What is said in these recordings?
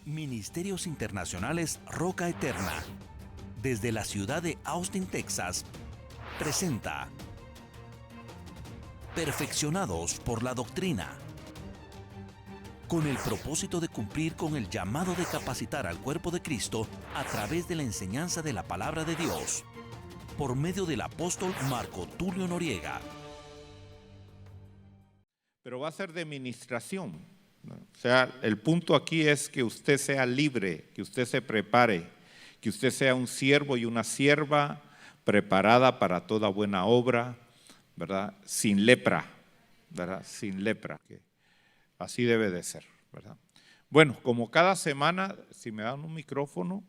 Ministerios Internacionales Roca Eterna, desde la ciudad de Austin, Texas, presenta Perfeccionados por la Doctrina, con el propósito de cumplir con el llamado de capacitar al cuerpo de Cristo a través de la enseñanza de la Palabra de Dios, por medio del apóstol Marco Tulio Noriega. Pero va a ser de ministración, ¿no? O sea, el punto aquí es que usted sea libre, que usted se prepare, que usted sea un siervo y una sierva preparada para toda buena obra, ¿verdad? Sin lepra, ¿verdad? Sin lepra, que así debe de ser, ¿verdad? Bueno, como cada semana, si me dan un micrófono,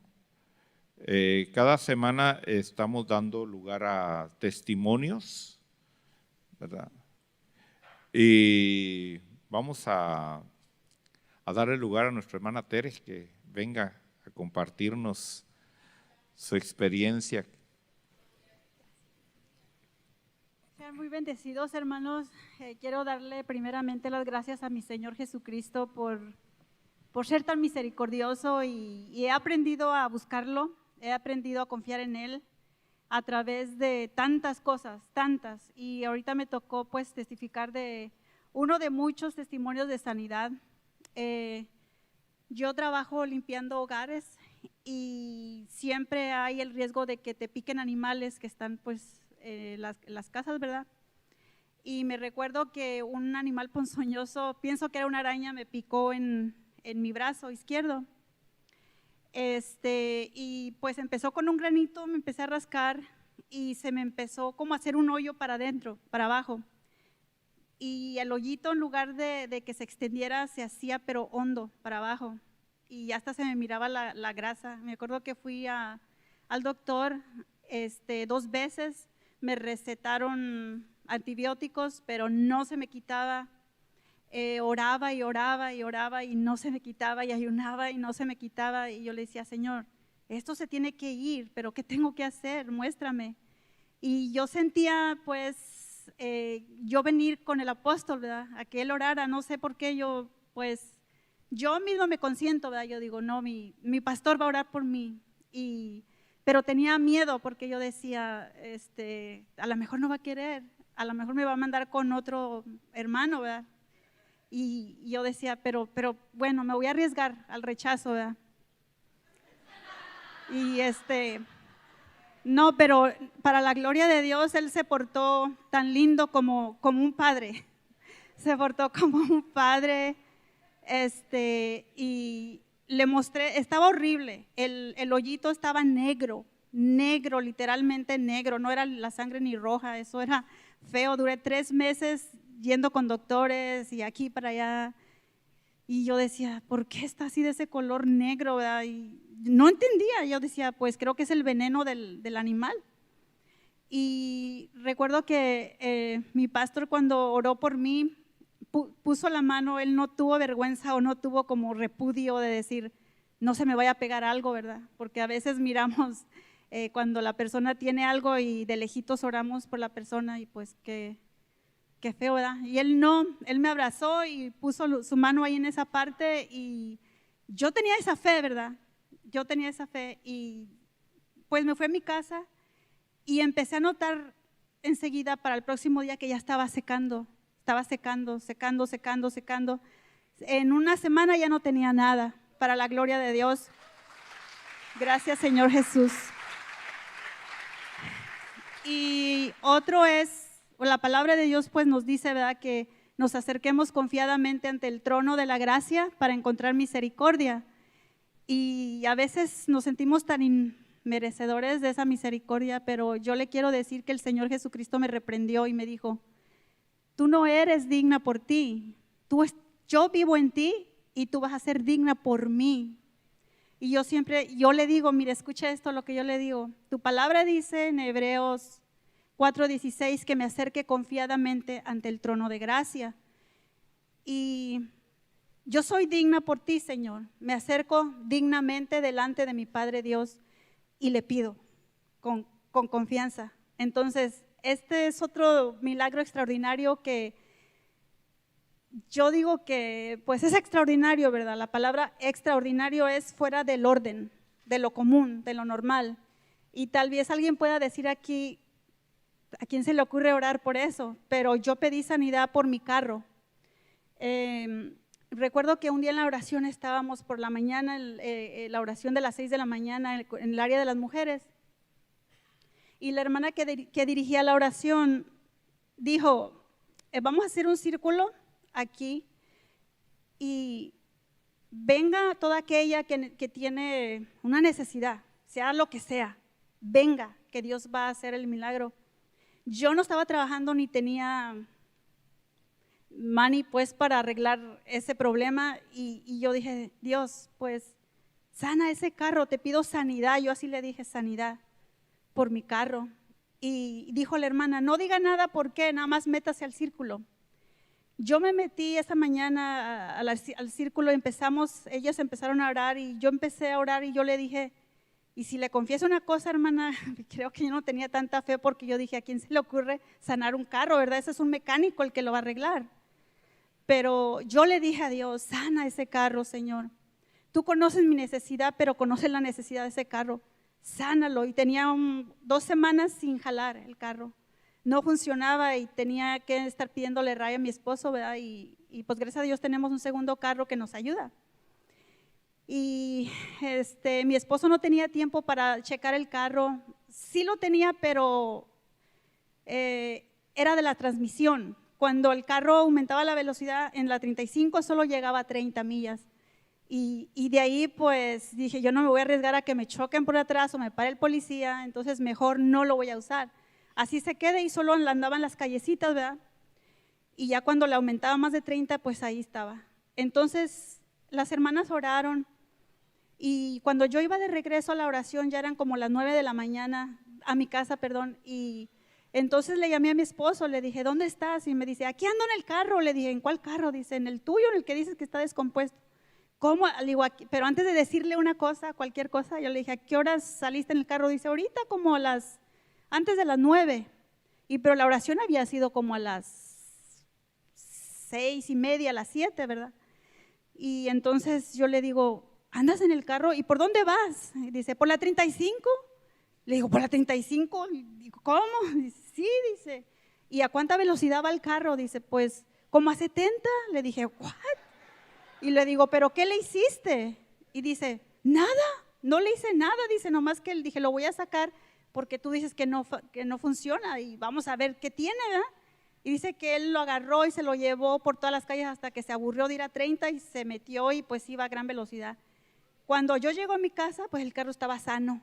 cada semana estamos dando lugar a testimonios, ¿verdad? Y vamos a darle lugar a nuestra hermana Teres que venga a compartirnos su experiencia. Sean muy bendecidos, hermanos. Quiero darle primeramente las gracias a mi Señor Jesucristo por ser tan misericordioso y he aprendido a buscarlo, he aprendido a confiar en Él a través de tantas cosas, tantas. Y ahorita me tocó pues testificar de uno de muchos testimonios de sanidad. Yo trabajo limpiando hogares y siempre hay el riesgo de que te piquen animales que están pues las casas, ¿verdad? Y me recuerdo que un animal ponzoñoso, pienso que era una araña, me picó en mi brazo izquierdo. Y pues empezó con un granito, me empecé a rascar y se me empezó como a hacer un hoyo para adentro, para abajo. Y el hoyito, en lugar de que se extendiera, se hacía pero hondo para abajo. Y hasta se me miraba la grasa. Me acuerdo que fui al doctor 2 veces, me recetaron antibióticos, pero no se me quitaba. Oraba y oraba y oraba y no se me quitaba, y ayunaba y no se me quitaba, y yo le decía: Señor, esto se tiene que ir, pero ¿qué tengo que hacer? Muéstrame. Y yo sentía pues yo venir con el apóstol, ¿verdad? A que él orara, no sé por qué yo mismo me consiento, ¿verdad? Yo digo, no, mi pastor va a orar por mí, pero tenía miedo porque yo decía, a lo mejor no va a querer, a lo mejor me va a mandar con otro hermano, ¿verdad? Y yo decía, pero bueno, me voy a arriesgar al rechazo, ¿verdad? Y no, pero para la gloria de Dios, él se portó tan lindo como un padre. Se portó como un padre, y le mostré, estaba horrible, el hoyito estaba negro, literalmente negro, no era la sangre ni roja, eso era feo. Duré 3 meses yendo con doctores y aquí para allá, y yo decía, ¿por qué está así de ese color negro, verdad? Y no entendía, yo decía, pues creo que es el veneno del animal. Y recuerdo que mi pastor, cuando oró por mí, puso la mano, él no tuvo vergüenza o no tuvo como repudio de decir, no se me vaya a pegar algo, ¿verdad? Porque a veces miramos cuando la persona tiene algo y de lejitos oramos por la persona y pues qué feo, ¿verdad? Y él no, él me abrazó y puso su mano ahí en esa parte, y yo tenía esa fe, ¿verdad? Yo tenía esa fe, y pues me fui a mi casa y empecé a notar enseguida para el próximo día que ya estaba secando. En una semana ya no tenía nada, para la gloria de Dios. Gracias, Señor Jesús. Y otro es, la palabra de Dios pues nos dice, ¿verdad?, que nos acerquemos confiadamente ante el trono de la gracia para encontrar misericordia. Y a veces nos sentimos tan inmerecedores de esa misericordia, pero yo le quiero decir que el Señor Jesucristo me reprendió y me dijo: tú no eres digna por ti, yo vivo en ti y tú vas a ser digna por mí. Y yo le digo, mire, escucha esto, lo que yo le digo. Tu palabra dice en Hebreos 4:16 que me acerque confiadamente ante el trono de gracia. Y yo soy digna por ti, Señor. Me acerco dignamente delante de mi Padre Dios y le pido con confianza. Entonces, este es otro milagro extraordinario que yo digo que pues es extraordinario, ¿verdad? La palabra extraordinario es fuera del orden, de lo común, de lo normal. Y tal vez alguien pueda decir aquí, ¿a quién se le ocurre orar por eso? Pero yo pedí sanidad por mi carro. Recuerdo que un día en la oración estábamos por la mañana, la oración de las 6 de la mañana en el área de las mujeres. Y la hermana que dirigía la oración dijo, vamos a hacer un círculo aquí y venga toda aquella que tiene una necesidad, sea lo que sea, venga, que Dios va a hacer el milagro. Yo no estaba trabajando ni tenía money pues para arreglar ese problema y yo dije, Dios, pues sana ese carro, te pido sanidad. Yo así le dije, sanidad por mi carro. Y dijo la hermana, no diga nada, ¿por qué? Nada más métase al círculo. Yo me metí esa mañana al círculo, ellos empezaron a orar y yo empecé a orar y yo le dije, y si le confieso una cosa, hermana, creo que yo no tenía tanta fe porque yo dije, ¿a quién se le ocurre sanar un carro, verdad? Ese es un mecánico el que lo va a arreglar. Pero yo le dije a Dios, sana ese carro, Señor. Tú conoces mi necesidad, pero conoces la necesidad de ese carro. Sánalo. Y tenía 2 semanas sin jalar el carro. No funcionaba y tenía que estar pidiéndole raya a mi esposo, ¿verdad? Y pues gracias a Dios tenemos un segundo carro que nos ayuda. Y mi esposo no tenía tiempo para checar el carro. Sí lo tenía, pero era de la transmisión. Cuando el carro aumentaba la velocidad en la 35 solo llegaba a 30 millas. Y de ahí pues dije, yo no me voy a arriesgar a que me choquen por atrás o me pare el policía, entonces mejor no lo voy a usar. Así se quede y solo andaba en las callecitas, ¿verdad? Y ya cuando le aumentaba más de 30, pues ahí estaba. Entonces las hermanas oraron y cuando yo iba de regreso a la oración ya eran como las 9 de la mañana, a mi casa, perdón, y entonces le llamé a mi esposo, le dije, ¿dónde estás? Y me dice, aquí ando en el carro. Le dije, ¿en cuál carro? Dice, en el tuyo, en el que dices que está descompuesto. ¿Cómo? Le digo, pero antes de decirle una cosa, cualquier cosa, yo le dije, ¿a qué horas saliste en el carro? Dice, ahorita como antes de las 9. Pero la oración había sido como a las 6:30, a las 7, ¿verdad? Y entonces yo le digo, ¿andas en el carro? ¿Y por dónde vas? Y dice, ¿por la 35? Le digo, ¿por la 35? Digo, ¿cómo? Dice, sí, dice. ¿Y a cuánta velocidad va el carro? Dice, pues, como a 70. Le dije, ¿what? Y le digo, ¿pero qué le hiciste? Y dice, nada, no le hice nada. Dice, nomás que dije, lo voy a sacar porque tú dices que no funciona y vamos a ver qué tiene, ¿verdad? Y dice que él lo agarró y se lo llevó por todas las calles hasta que se aburrió de ir a 30 y se metió y pues iba a gran velocidad. Cuando yo llego a mi casa, pues el carro estaba sano.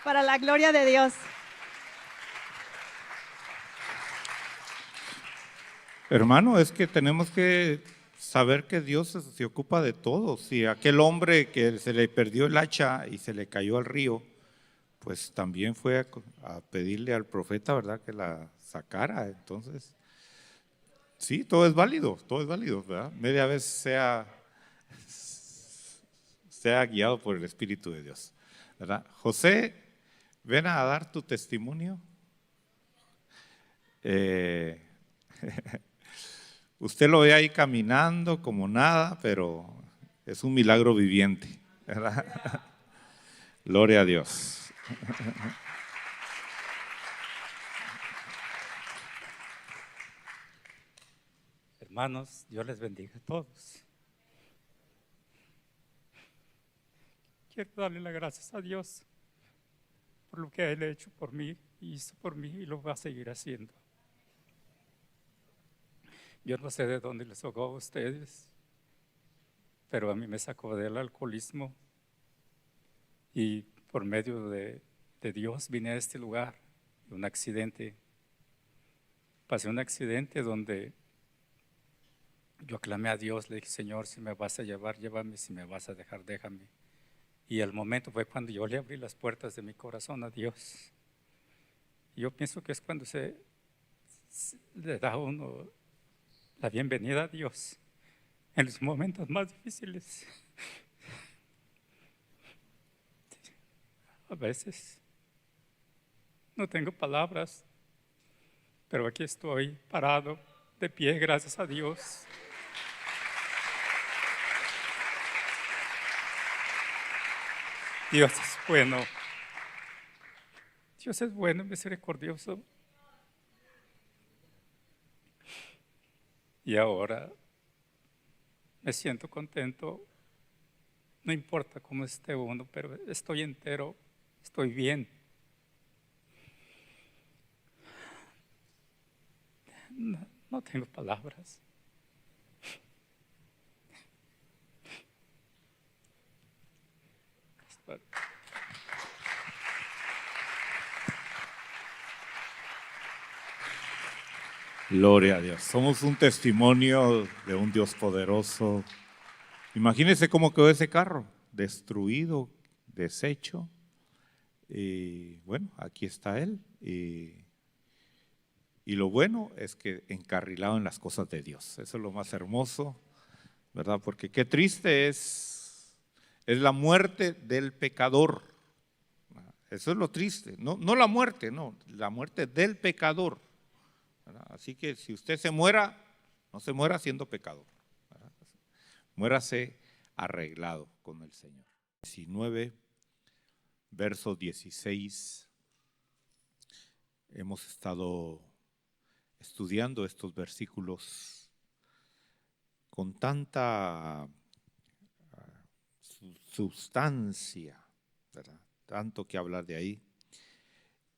Para la gloria de Dios. Hermano, es que tenemos que saber que Dios se ocupa de todo. Si aquel hombre que se le perdió el hacha y se le cayó al río, pues también fue a pedirle al profeta, ¿verdad?, que la sacara. Entonces, sí, todo es válido, ¿verdad? Media vez sea guiado por el Espíritu de Dios, ¿verdad? José, ven a dar tu testimonio. Usted lo ve ahí caminando como nada, pero es un milagro viviente, ¿verdad? Gloria a Dios. Hermanos, Dios les bendiga a todos. Quiero darle las gracias a Dios por lo que Él ha hecho por mí, hizo por mí y lo va a seguir haciendo. Yo no sé de dónde les tocó a ustedes, pero a mí me sacó del alcoholismo y por medio de Dios vine a este lugar. Un accidente, pasé un accidente donde yo clamé a Dios, le dije, Señor, si me vas a llevar, llévame, si me vas a dejar, déjame. Y el momento fue cuando yo le abrí las puertas de mi corazón a Dios. Y yo pienso que es cuando se le da a uno la bienvenida a Dios en los momentos más difíciles. A veces no tengo palabras, pero aquí estoy parado de pie, gracias a Dios. Dios es bueno. Dios es bueno y misericordioso. Y ahora me siento contento. No importa cómo esté uno, pero estoy entero, estoy bien. No tengo palabras. Gloria a Dios. Somos un testimonio de un Dios poderoso. Imagínense cómo quedó ese carro, destruido, deshecho. Y bueno, aquí está él. Y lo bueno es que encarrilado en las cosas de Dios. Eso es lo más hermoso, ¿verdad? Porque qué triste es la muerte del pecador. Eso es lo triste. No la muerte, no, la muerte del pecador. Así que si usted se muera, no se muera siendo pecador, ¿verdad? Muérase arreglado con el Señor. 19, verso 16. Hemos estado estudiando estos versículos con tanta sustancia, ¿verdad? Tanto que hablar de ahí.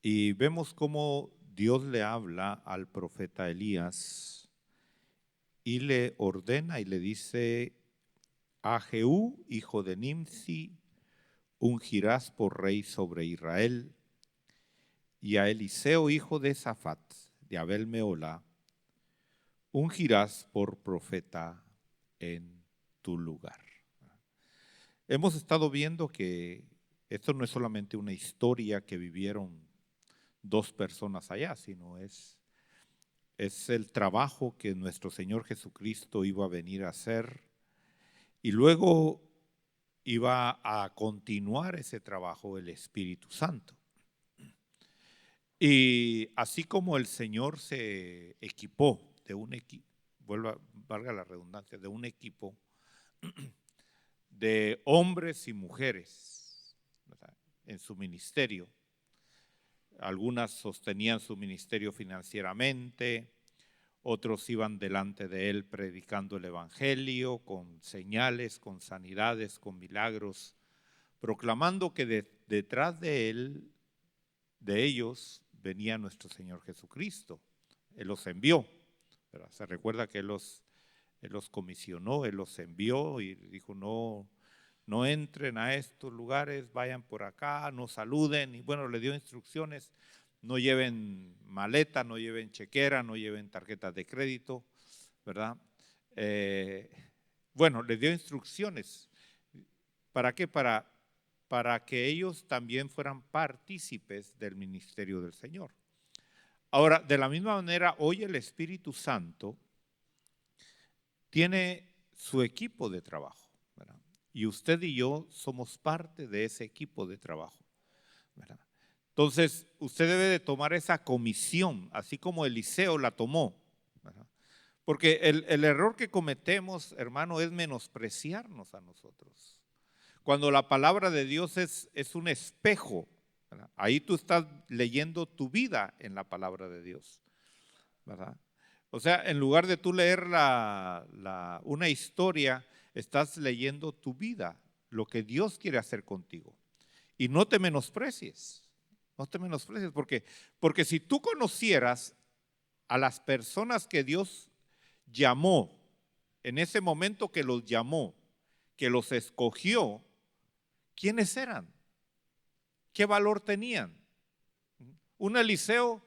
Y vemos cómo Dios le habla al profeta Elías y le ordena y le dice: a Jehú, hijo de Nimsi, ungirás por rey sobre Israel, y a Eliseo, hijo de Safat, de Abel Meolá, ungirás por profeta en tu lugar. Hemos estado viendo que esto no es solamente una historia que vivieron dos personas allá, sino es el trabajo que nuestro Señor Jesucristo iba a venir a hacer, y luego iba a continuar ese trabajo el Espíritu Santo. Y así como el Señor se equipó de un equipo, valga la redundancia, de un equipo de hombres y mujeres, ¿verdad?, en su ministerio. Algunas sostenían su ministerio financieramente, otros iban delante de él predicando el evangelio con señales, con sanidades, con milagros, proclamando que detrás de él, de ellos, venía nuestro Señor Jesucristo. Él los envió, ¿verdad? Se recuerda que él los comisionó, él los envió y dijo: no entren a estos lugares, vayan por acá, no saluden. Y bueno, le dio instrucciones: no lleven maleta, no lleven chequera, no lleven tarjetas de crédito, ¿verdad? Bueno, le dio instrucciones. ¿Para qué? Para que ellos también fueran partícipes del ministerio del Señor. Ahora, de la misma manera, hoy el Espíritu Santo tiene su equipo de trabajo, ¿verdad? Y usted y yo somos parte de ese equipo de trabajo, ¿verdad? Entonces, usted debe de tomar esa comisión, así como Eliseo la tomó, ¿verdad? Porque el error que cometemos, hermano, es menospreciarnos a nosotros. Cuando la palabra de Dios es un espejo, ¿verdad? Ahí tú estás leyendo tu vida en la palabra de Dios, ¿verdad? O sea, en lugar de tú leer una historia, estás leyendo tu vida, lo que Dios quiere hacer contigo. Y no te menosprecies, porque si tú conocieras a las personas que Dios llamó, en ese momento que los llamó, que los escogió, ¿quiénes eran? ¿Qué valor tenían? Un Eliseo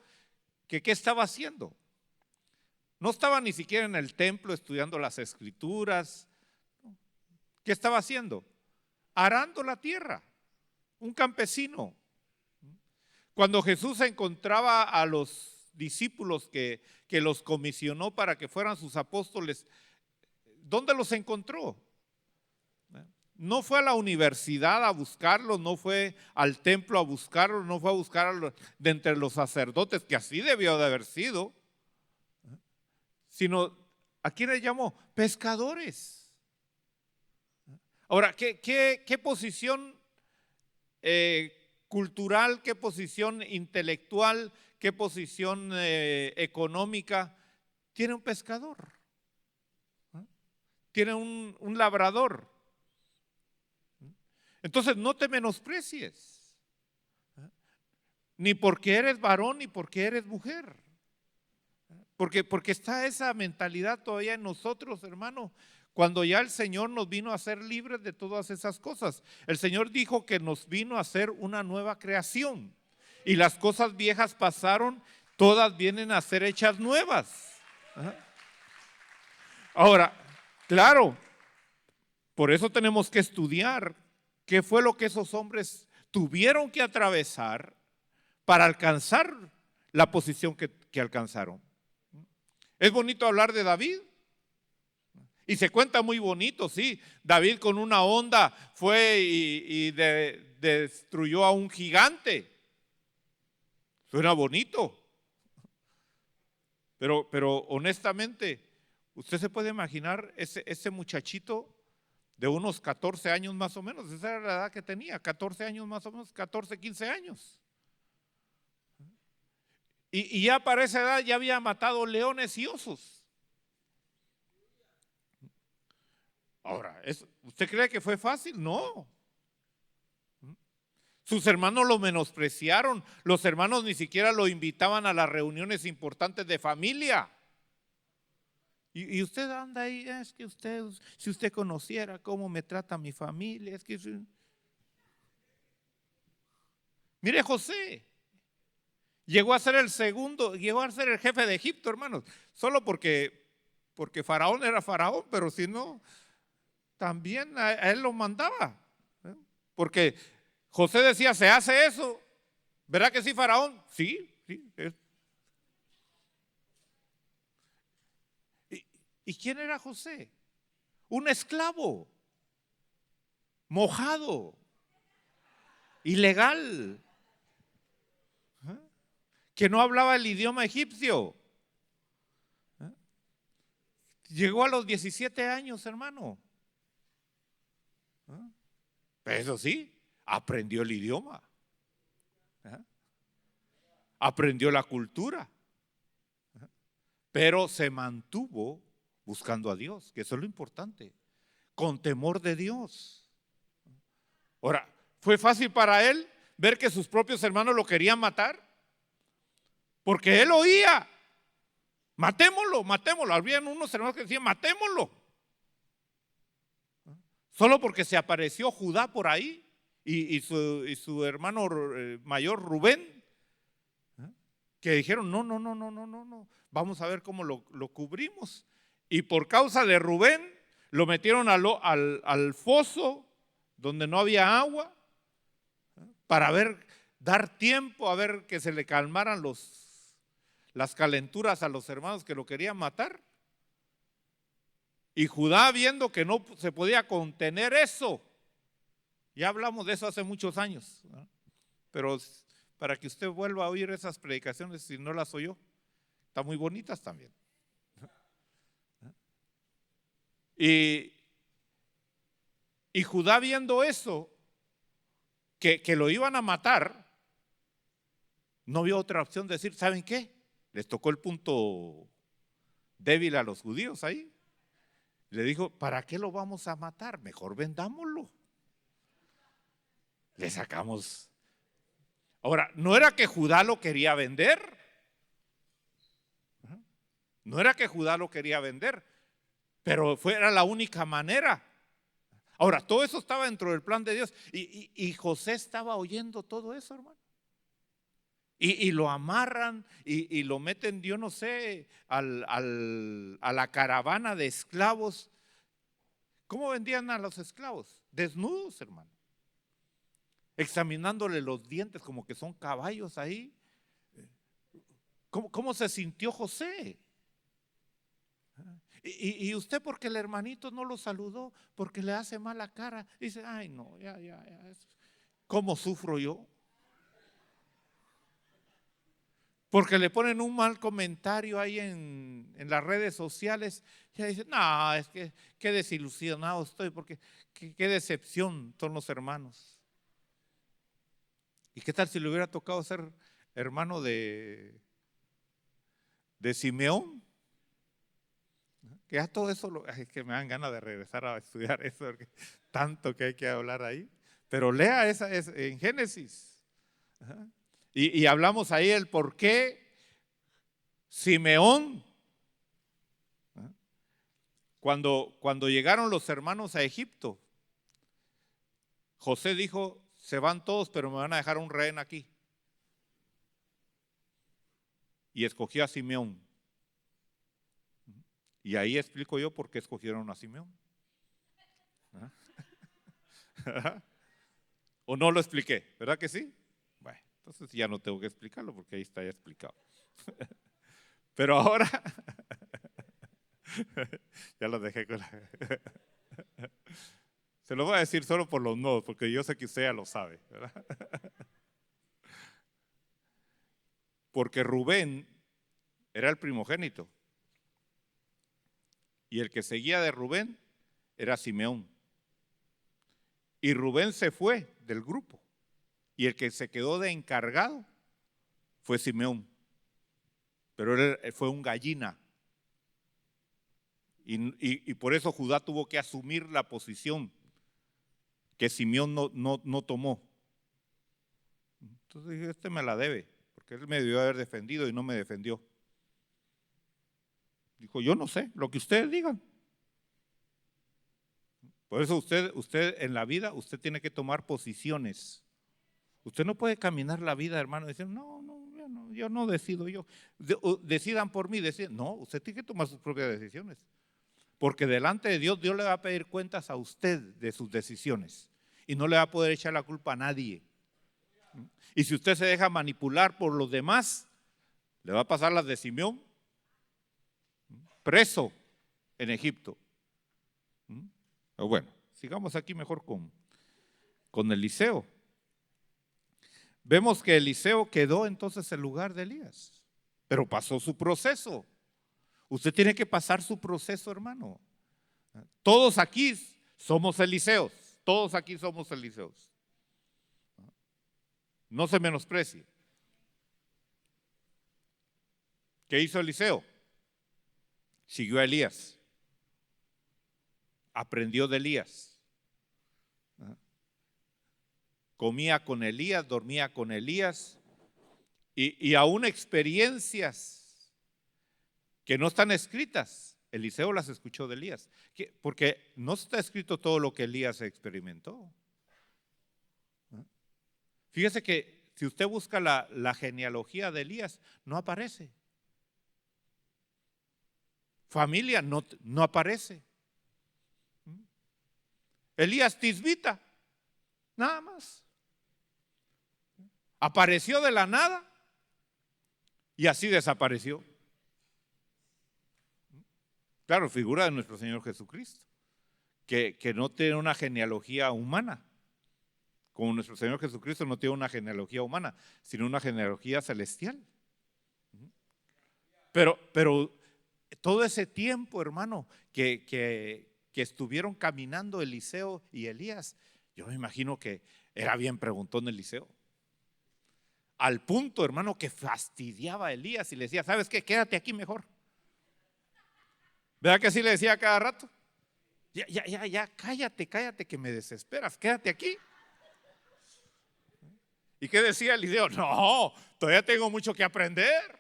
que ¿qué estaba haciendo? No estaba ni siquiera en el templo estudiando las escrituras. ¿Qué estaba haciendo? Arando la tierra, un campesino. Cuando Jesús encontraba a los discípulos que los comisionó para que fueran sus apóstoles, ¿dónde los encontró? No fue a la universidad a buscarlos, no fue al templo a buscarlos, no fue a buscar de entre los sacerdotes, que así debió de haber sido, sino ¿a quién le llamó? Pescadores. Ahora, ¿qué posición cultural, qué posición intelectual, qué posición económica tiene un pescador? Tiene un labrador. Entonces no te menosprecies, ni porque eres varón ni porque eres mujer, porque está esa mentalidad todavía en nosotros, hermano, cuando ya el Señor nos vino a hacer libres de todas esas cosas. El Señor dijo que nos vino a hacer una nueva creación y las cosas viejas pasaron, todas vienen a ser hechas nuevas. Ahora, claro, por eso tenemos que estudiar qué fue lo que esos hombres tuvieron que atravesar para alcanzar la posición que alcanzaron. Es bonito hablar de David y se cuenta muy bonito, sí. David con una honda fue y destruyó a un gigante. Suena bonito, pero honestamente, usted se puede imaginar ese muchachito de unos 14 años más o menos, esa era la edad que tenía, 14 años más o menos, 14, 15 años. Y ya para esa edad ya había matado leones y osos. Ahora, ¿usted cree que fue fácil? No. Sus hermanos lo menospreciaron, los hermanos ni siquiera lo invitaban a las reuniones importantes de familia. Y usted anda ahí, es que usted, si usted conociera cómo me trata mi familia, es que… Mire José, llegó a ser el segundo, llegó a ser el jefe de Egipto, hermanos, solo porque Faraón era Faraón, pero si no, también a él lo mandaba, porque José decía, se hace eso, ¿verdad que sí, Faraón? Sí. ¿Y quién era José? Un esclavo, mojado, ilegal, que no hablaba el idioma egipcio. Llegó a los 17 años, hermano. Eso sí, aprendió el idioma, aprendió la cultura, pero se mantuvo buscando a Dios, que eso es lo importante, con temor de Dios. Ahora, ¿fue fácil para él ver que sus propios hermanos lo querían matar? Porque él oía, matémoslo. Habían unos hermanos que decían, matémoslo. Solo porque se apareció Judá por ahí y su hermano mayor Rubén, que dijeron, no, vamos a ver cómo lo cubrimos. Y por causa de Rubén lo metieron al foso donde no había agua para dar tiempo a ver que se le calmaran las calenturas a los hermanos que lo querían matar. Y Judá, viendo que no se podía contener eso, ya hablamos de eso hace muchos años, ¿no? Pero para que usted vuelva a oír esas predicaciones, si no las oyó, están muy bonitas también. Y Judá, viendo eso, que lo iban a matar, no vio otra opción de decir, ¿saben qué? Les tocó el punto débil a los judíos ahí. Le dijo, ¿para qué lo vamos a matar? Mejor vendámoslo. Le sacamos. Ahora, no era que Judá lo quería vender. No era que Judá lo quería vender, pero era la única manera. Ahora, todo eso estaba dentro del plan de Dios. Y José estaba oyendo todo eso, hermano. Y lo amarran y lo meten, yo no sé, a la caravana de esclavos. ¿Cómo vendían a los esclavos? Desnudos, hermano. Examinándole los dientes como que son caballos ahí. ¿Cómo se sintió José? Y usted, porque el hermanito no lo saludó, porque le hace mala cara, dice, ay no, ya. ¿Cómo sufro yo? Porque le ponen un mal comentario ahí en las redes sociales. Ya dicen, no, es que qué desilusionado estoy, porque qué decepción son los hermanos. ¿Y qué tal si le hubiera tocado ser hermano de Simeón? Que ya todo eso, es que me dan ganas de regresar a estudiar eso, porque tanto que hay que hablar ahí. Pero lea en Génesis. Ajá. Y hablamos ahí el por qué Simeón, cuando llegaron los hermanos a Egipto, José dijo, se van todos, pero me van a dejar un rehén aquí. Y escogió a Simeón. Y ahí explico yo por qué escogieron a Simeón. ¿O no lo expliqué? ¿Verdad que sí? Bueno, entonces ya no tengo que explicarlo porque ahí está ya explicado. Pero ahora, ya lo dejé con se lo voy a decir solo por los nodos, porque yo sé que usted ya lo sabe, ¿verdad? Porque Rubén era el primogénito. Y el que seguía de Rubén era Simeón. Y Rubén se fue del grupo. Y el que se quedó de encargado fue Simeón. Pero él fue un gallina. Y por eso Judá tuvo que asumir la posición que Simeón no tomó. Entonces dije, este me la debe, porque él me debió haber defendido y no me defendió. Dijo, yo no sé, lo que ustedes digan. Por eso usted en la vida, usted tiene que tomar posiciones. Usted no puede caminar la vida, hermano, y decir, yo no decido yo. Decidan por mí, decidan. No, usted tiene que tomar sus propias decisiones. Porque delante de Dios, Dios le va a pedir cuentas a usted de sus decisiones. Y no le va a poder echar la culpa a nadie. Y si usted se deja manipular por los demás, le va a pasar las de Simeón, preso en Egipto. Pero bueno, sigamos aquí mejor con Eliseo. Vemos que Eliseo quedó entonces en lugar de Elías, pero pasó su proceso. Usted tiene que pasar su proceso, hermano. Todos aquí somos Eliseos, todos aquí somos Eliseos. No se menosprecie. ¿Qué hizo Eliseo? Siguió a Elías. Aprendió de Elías. Comía con Elías, dormía con Elías. Y aún experiencias que no están escritas, Eliseo las escuchó de Elías. Porque no está escrito todo lo que Elías experimentó. Fíjese que si usted busca la genealogía de Elías, no aparece. Familia no aparece. Elías tisbita, nada más. Apareció de la nada y así desapareció. Claro, figura de nuestro Señor Jesucristo, que no tiene una genealogía humana. Como nuestro Señor Jesucristo no tiene una genealogía humana, sino una genealogía celestial. Pero todo ese tiempo, hermano, que estuvieron caminando Eliseo y Elías, yo me imagino que era bien preguntón Eliseo. Al punto, hermano, que fastidiaba a Elías y le decía, ¿sabes qué? Quédate aquí mejor. ¿Verdad que así le decía cada rato? Ya, cállate, que me desesperas, quédate aquí. ¿Y qué decía Eliseo? No, todavía tengo mucho que aprender.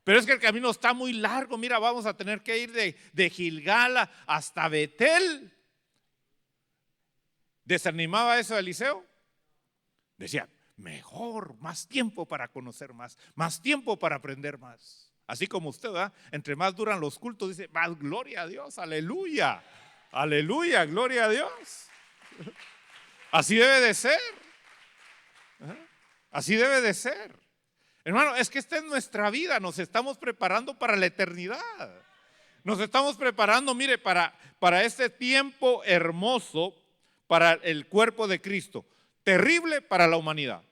Pero es que el camino está muy largo. Mira, vamos a tener que ir de Gilgal hasta Betel. ¿Desanimaba eso a Eliseo? Decía, mejor, más tiempo para conocer más tiempo para aprender más. Así como usted, ¿verdad? Entre más duran los cultos, dice, más gloria a Dios, aleluya, aleluya, gloria a Dios. Así debe de ser. Así debe de ser. Hermano, es que esta es nuestra vida, nos estamos preparando para la eternidad. Nos estamos preparando, mire, para este tiempo hermoso, para el cuerpo de Cristo. Terrible para la humanidad.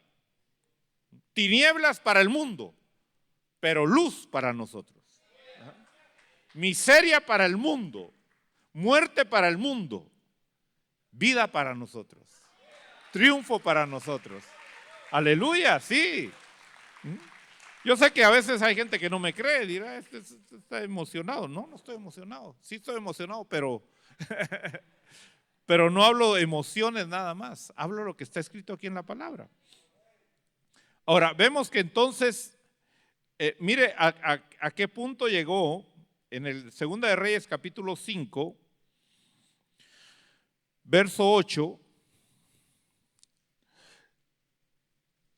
Tinieblas para el mundo. pero luz para nosotros. Miseria para el mundo, muerte para el mundo, vida para nosotros, triunfo para nosotros. Aleluya, sí. Yo sé que a veces hay gente que no me cree, dirá, este está emocionado. No, no estoy emocionado. Sí estoy emocionado, pero no hablo de emociones nada más. Hablo lo que está escrito aquí en la palabra. Ahora, vemos que entonces, mire a qué punto llegó en el Segunda de Reyes capítulo 5, verso 8.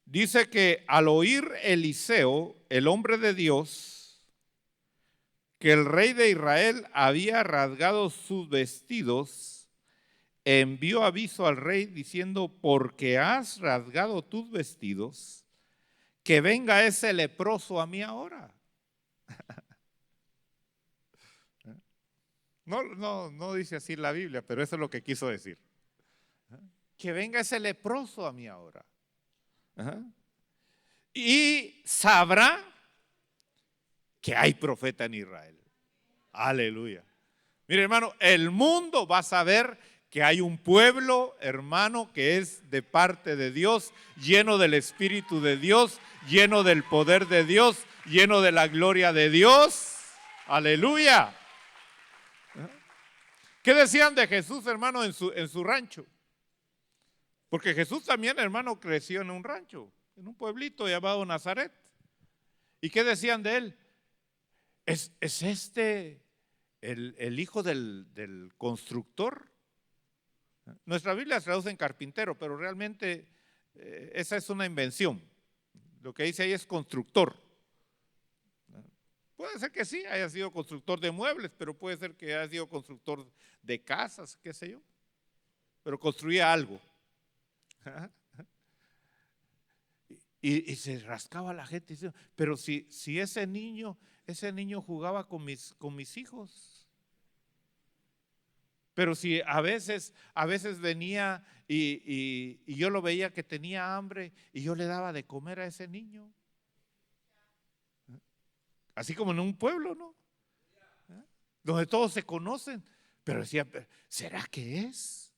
Dice que al oír Eliseo, el hombre de Dios, que el rey de Israel había rasgado sus vestidos, envió aviso al rey diciendo: porque has rasgado tus vestidos, que venga ese leproso a mí ahora. No dice así la Biblia, pero eso es lo que quiso decir. Que venga ese leproso a mí ahora. Y sabrá que hay profeta en Israel. Aleluya. Mire, hermano, el mundo va a saber que hay un pueblo, hermano, que es de parte de Dios, lleno del Espíritu de Dios, lleno del poder de Dios, lleno de la gloria de Dios. Aleluya. ¿Qué decían de Jesús, hermano, en su rancho? Porque Jesús también, hermano, creció en un rancho, en un pueblito llamado Nazaret. ¿Y qué decían de él? ¿Es este el hijo del constructor? Nuestra Biblia se traduce en carpintero, pero realmente esa es una invención. Lo que dice ahí es constructor. Puede ser que sí, haya sido constructor de muebles, pero puede ser que haya sido constructor de casas, qué sé yo. Pero construía algo. Y se rascaba la gente diciendo: pero si ese niño jugaba con mis hijos. Pero si a veces venía y yo lo veía que tenía hambre y yo le daba de comer a ese niño. Así como en un pueblo, ¿no? Donde todos se conocen. Pero decía: ¿será que es?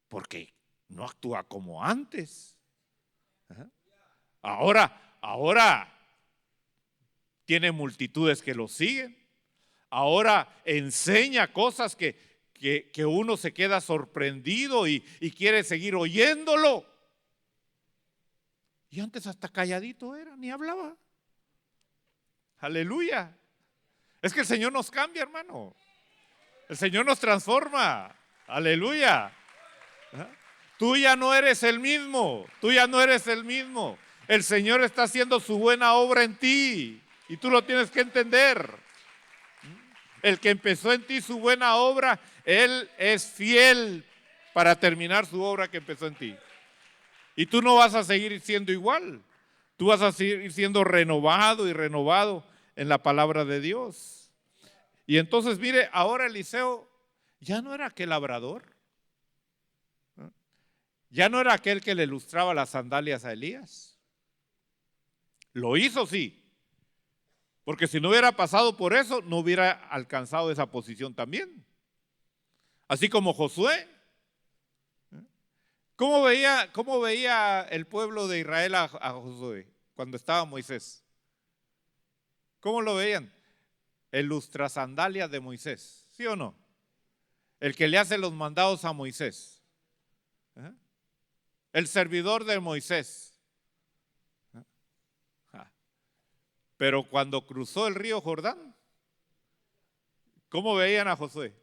Porque no actúa como antes. Ahora tiene multitudes que lo siguen. Ahora enseña cosas que uno se queda sorprendido y quiere seguir oyéndolo. Y antes hasta calladito era, ni hablaba. Aleluya. Es que el Señor nos cambia, hermano. El Señor nos transforma. Aleluya. Tú ya no eres el mismo. Tú ya no eres el mismo. El Señor está haciendo su buena obra en ti y tú lo tienes que entender. El que empezó en ti su buena obra, Él es fiel para terminar su obra que empezó en ti. Y tú no vas a seguir siendo igual. Tú vas a seguir siendo renovado y renovado en la palabra de Dios. Y entonces, mire, ahora Eliseo ya no era aquel labrador. Ya no era aquel que le lustraba las sandalias a Elías. Lo hizo, sí. Porque si no hubiera pasado por eso, no hubiera alcanzado esa posición también. Así como Josué. ¿Cómo veía el pueblo de Israel a Josué cuando estaba Moisés? ¿Cómo lo veían? El lustrasandalias de Moisés, ¿sí o no? El que le hace los mandados a Moisés. El servidor de Moisés. Pero cuando cruzó el río Jordán, ¿cómo veían a Josué?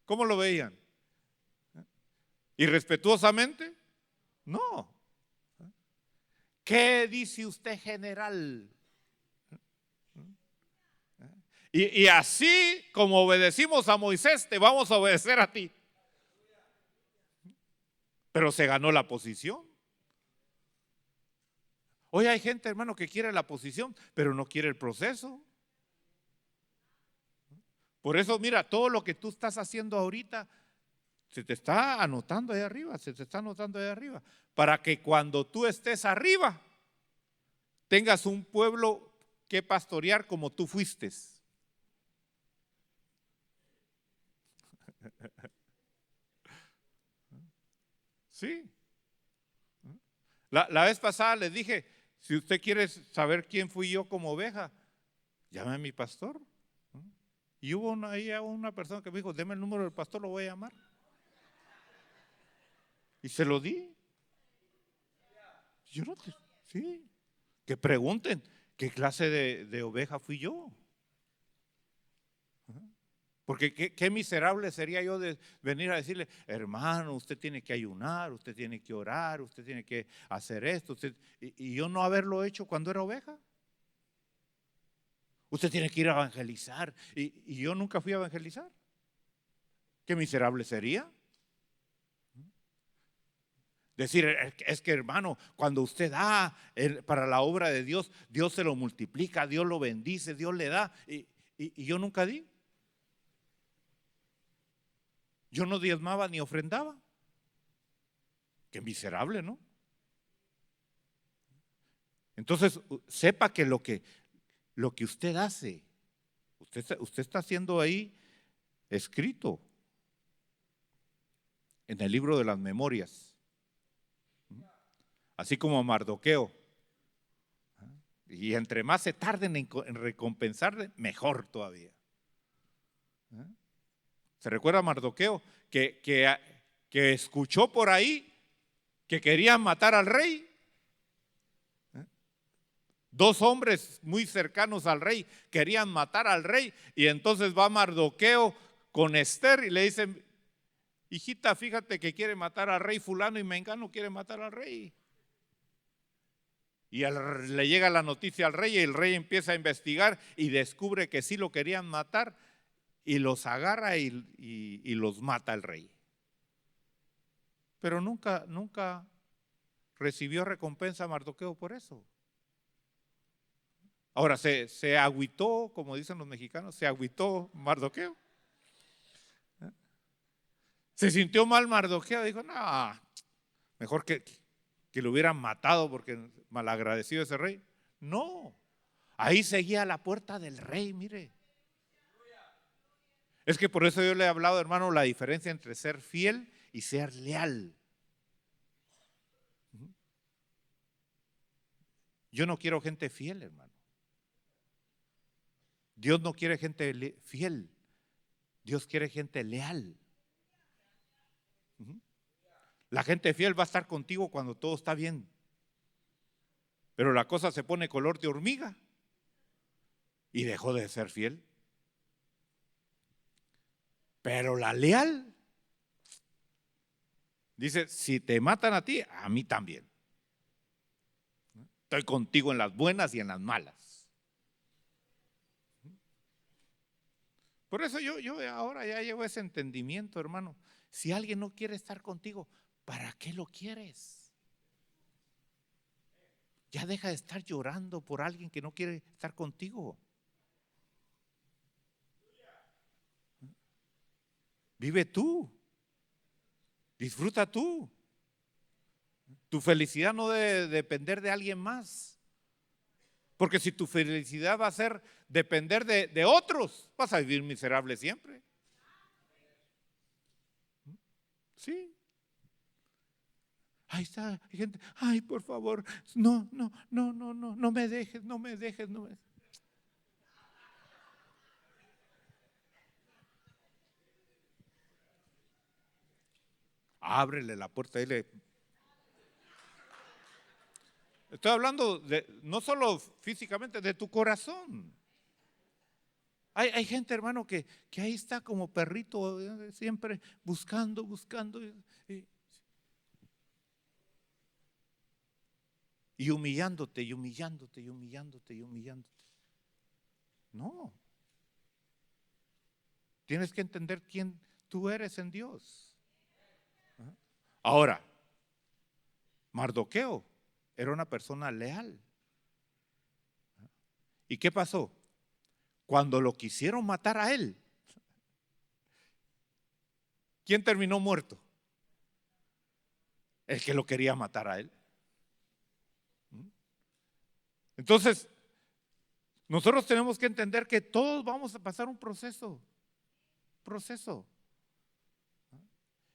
¿Cómo lo veían? ¿Irrespetuosamente? No. ¿Qué dice usted, general? Y así como obedecimos a Moisés, te vamos a obedecer a ti. Pero se ganó la posición. Hoy hay gente, hermano, que quiere la posición, pero no quiere el proceso. Por eso, mira, todo lo que tú estás haciendo ahorita se te está anotando ahí arriba, para que cuando tú estés arriba, tengas un pueblo que pastorear como tú fuiste. Sí. La vez pasada les dije, si usted quiere saber quién fui yo como oveja, llame a mi pastor. Y hubo ahí una persona que me dijo, deme el número del pastor, lo voy a llamar. Y se lo di. Yo no te, sí. Que pregunten, ¿qué clase de oveja fui yo? Porque qué miserable sería yo de venir a decirle, hermano, usted tiene que ayunar, usted tiene que orar, usted tiene que hacer esto, y yo no haberlo hecho cuando era oveja. Usted tiene que ir a evangelizar, y yo nunca fui a evangelizar. Qué miserable sería. Decir, es que hermano, cuando usted da para la obra de Dios, Dios se lo multiplica, Dios lo bendice, Dios le da, y yo nunca di. Yo no diezmaba ni ofrendaba. Qué miserable, ¿no? Entonces, sepa que lo que usted hace, usted está haciendo ahí escrito en el libro de las memorias. Así como Mardoqueo. Y entre más se tarden en recompensarle, mejor todavía. ¿Se recuerda Mardoqueo que escuchó por ahí que querían matar al rey? Dos hombres muy cercanos al rey querían matar al rey, y entonces va Mardoqueo con Esther y le dicen, hijita, fíjate que quiere matar al rey fulano y mengano quiere matar al rey. Y le llega la noticia al rey y el rey empieza a investigar y descubre que sí lo querían matar, y los agarra y los mata el rey. Pero nunca recibió recompensa Mardoqueo por eso. Ahora, se agüitó, como dicen los mexicanos, se agüitó Mardoqueo. Se sintió mal Mardoqueo, dijo, no, mejor que lo hubieran matado porque malagradecido ese rey. No, ahí seguía a la puerta del rey, mire. Es que por eso yo le he hablado, hermano, la diferencia entre ser fiel y ser leal. Yo no quiero gente fiel, hermano. Dios no quiere gente fiel, Dios quiere gente leal. La gente fiel va a estar contigo cuando todo está bien, pero la cosa se pone color de hormiga y dejó de ser fiel. Pero la leal dice, si te matan a ti, a mí también. Estoy contigo en las buenas y en las malas. Por eso yo ahora ya llevo ese entendimiento, hermano. Si alguien no quiere estar contigo, ¿para qué lo quieres? Ya deja de estar llorando por alguien que no quiere estar contigo. Vive tú. Disfruta tú. Tu felicidad no debe depender de alguien más. Porque si tu felicidad va a ser depender de otros, vas a vivir miserable siempre. Sí. Ahí está, hay gente, ay, por favor, no me dejes, no me dejes, no me. Ábrele la puerta y le. Estoy hablando no solo físicamente, de tu corazón. Hay gente, hermano, que ahí está como perrito, siempre buscando. Y humillándote. No. Tienes que entender quién tú eres en Dios. Ahora, Mardoqueo era una persona leal. ¿Y qué pasó? Cuando lo quisieron matar a él, ¿quién terminó muerto? El que lo quería matar a él. Entonces, nosotros tenemos que entender que todos vamos a pasar un proceso.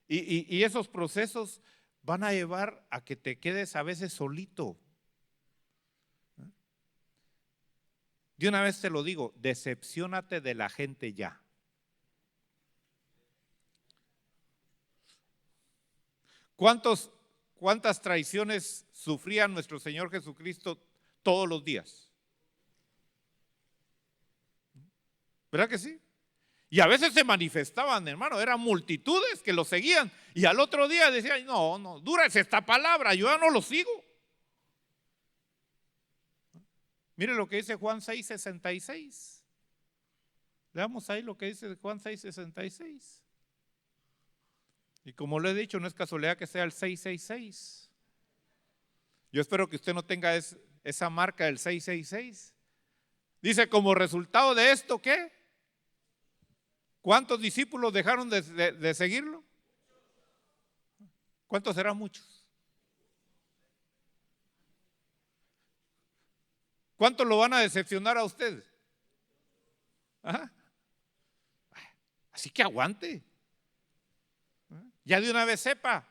Y esos procesos van a llevar a que te quedes a veces solito. De una vez te lo digo, decepciónate de la gente ya. ¿Cuántas traiciones sufría nuestro Señor Jesucristo todos los días? ¿Verdad que sí? Y a veces se manifestaban, hermano, eran multitudes que lo seguían. Y al otro día decían, no, dura es esta palabra, yo ya no lo sigo. Mire lo que dice Juan 6:66. Leamos ahí lo que dice Juan 6:66. Y como lo he dicho, no es casualidad que sea el 666. Yo espero que usted no tenga esa marca del 666. Dice, como resultado de esto, ¿qué? ¿Cuántos discípulos dejaron de seguirlo? ¿Cuántos serán? Muchos. ¿Cuántos lo van a decepcionar a usted? ¿Ah? Así que aguante. Ya de una vez sepa,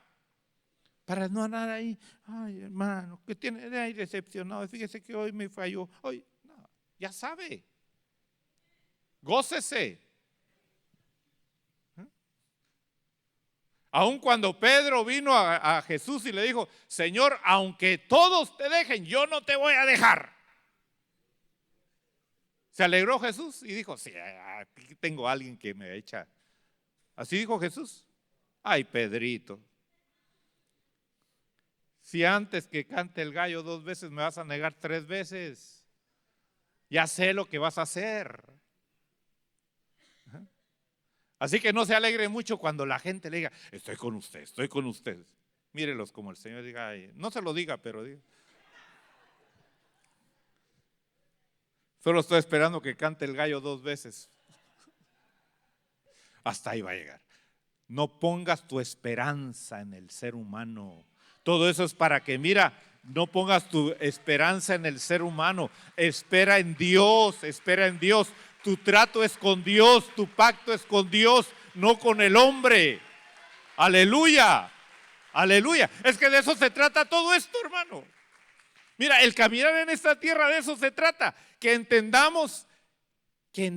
para no andar ahí, ay hermano, que tiene de ahí decepcionado, fíjese que hoy me falló, hoy, no, ya sabe, gócese. Aun cuando Pedro vino a Jesús y le dijo, Señor, aunque todos te dejen, yo no te voy a dejar. Se alegró Jesús y dijo, sí, aquí tengo a alguien que me echa. Así dijo Jesús. Ay, Pedrito, si antes que cante el gallo 2 veces me vas a negar 3 veces, ya sé lo que vas a hacer. Así que no se alegre mucho cuando la gente le diga, estoy con usted, estoy con usted. Mírelos como el Señor diga, ay, no se lo diga, pero diga. Solo estoy esperando que cante el gallo 2 veces. Hasta ahí va a llegar. No pongas tu esperanza en el ser humano. Todo eso es para que, mira, no pongas tu esperanza en el ser humano. Espera en Dios, espera en Dios. Tu trato es con Dios, tu pacto es con Dios, no con el hombre. Aleluya, aleluya. Es que de eso se trata todo esto, hermano. Mira, el caminar en esta tierra, de eso se trata. Que entendamos que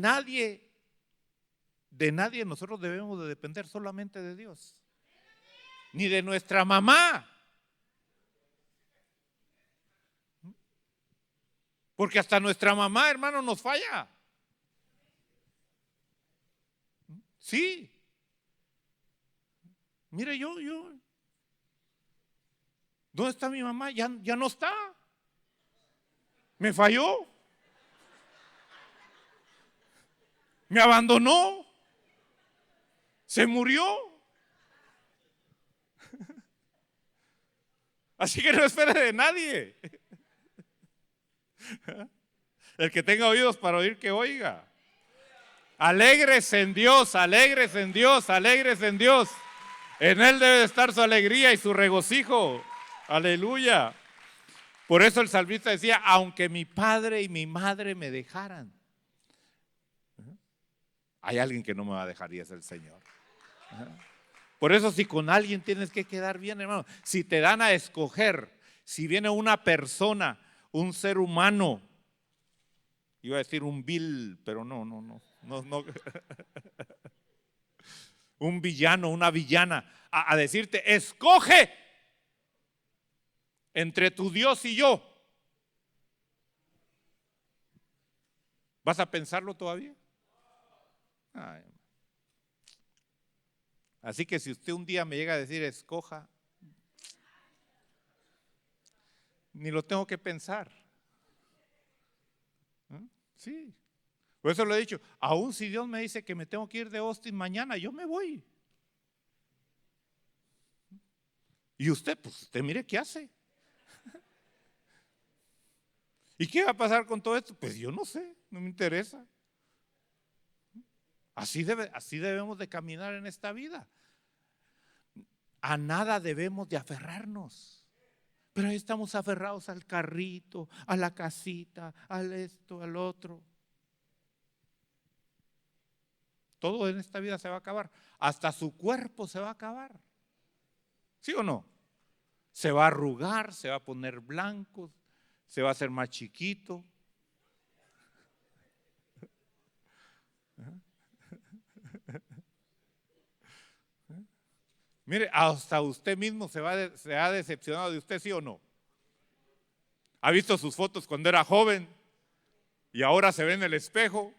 de nadie nosotros debemos de depender, solamente de Dios. Ni de nuestra mamá. Porque hasta nuestra mamá, hermano, nos falla. Sí. Mire, yo. ¿Dónde está mi mamá? Ya no está. Me falló. Me abandonó. Se murió. Así que no espere de nadie. El que tenga oídos para oír, que oiga. Alégrese en Dios, alégrese en Dios, alégrese en Dios. En Él debe estar su alegría y su regocijo. Aleluya. Por eso el salmista decía, aunque mi padre y mi madre me dejaran, hay alguien que no me va a dejar y es el Señor. Por eso si con alguien tienes que quedar bien, hermano, si te dan a escoger, si viene una persona, un ser humano, iba a decir un vil, pero no. Un villano, una villana, a decirte, escoge entre tu Dios y yo. ¿Vas a pensarlo todavía? Ay. Así que si usted un día me llega a decir escoja, ni lo tengo que pensar. Sí. Por eso lo he dicho, aún si Dios me dice que me tengo que ir de Austin mañana, yo me voy. Y usted, pues usted mire qué hace. ¿Y qué va a pasar con todo esto? Pues yo no sé, no me interesa. Así debemos de caminar en esta vida. A nada debemos de aferrarnos. Pero ahí estamos aferrados al carrito, a la casita, al esto, al otro. Todo en esta vida se va a acabar. Hasta su cuerpo se va a acabar. ¿Sí o no? Se va a arrugar, se va a poner blanco, se va a hacer más chiquito. Mire, hasta usted mismo se ha decepcionado de usted, ¿sí o no? ¿Ha visto sus fotos cuando era joven y ahora se ve en el espejo?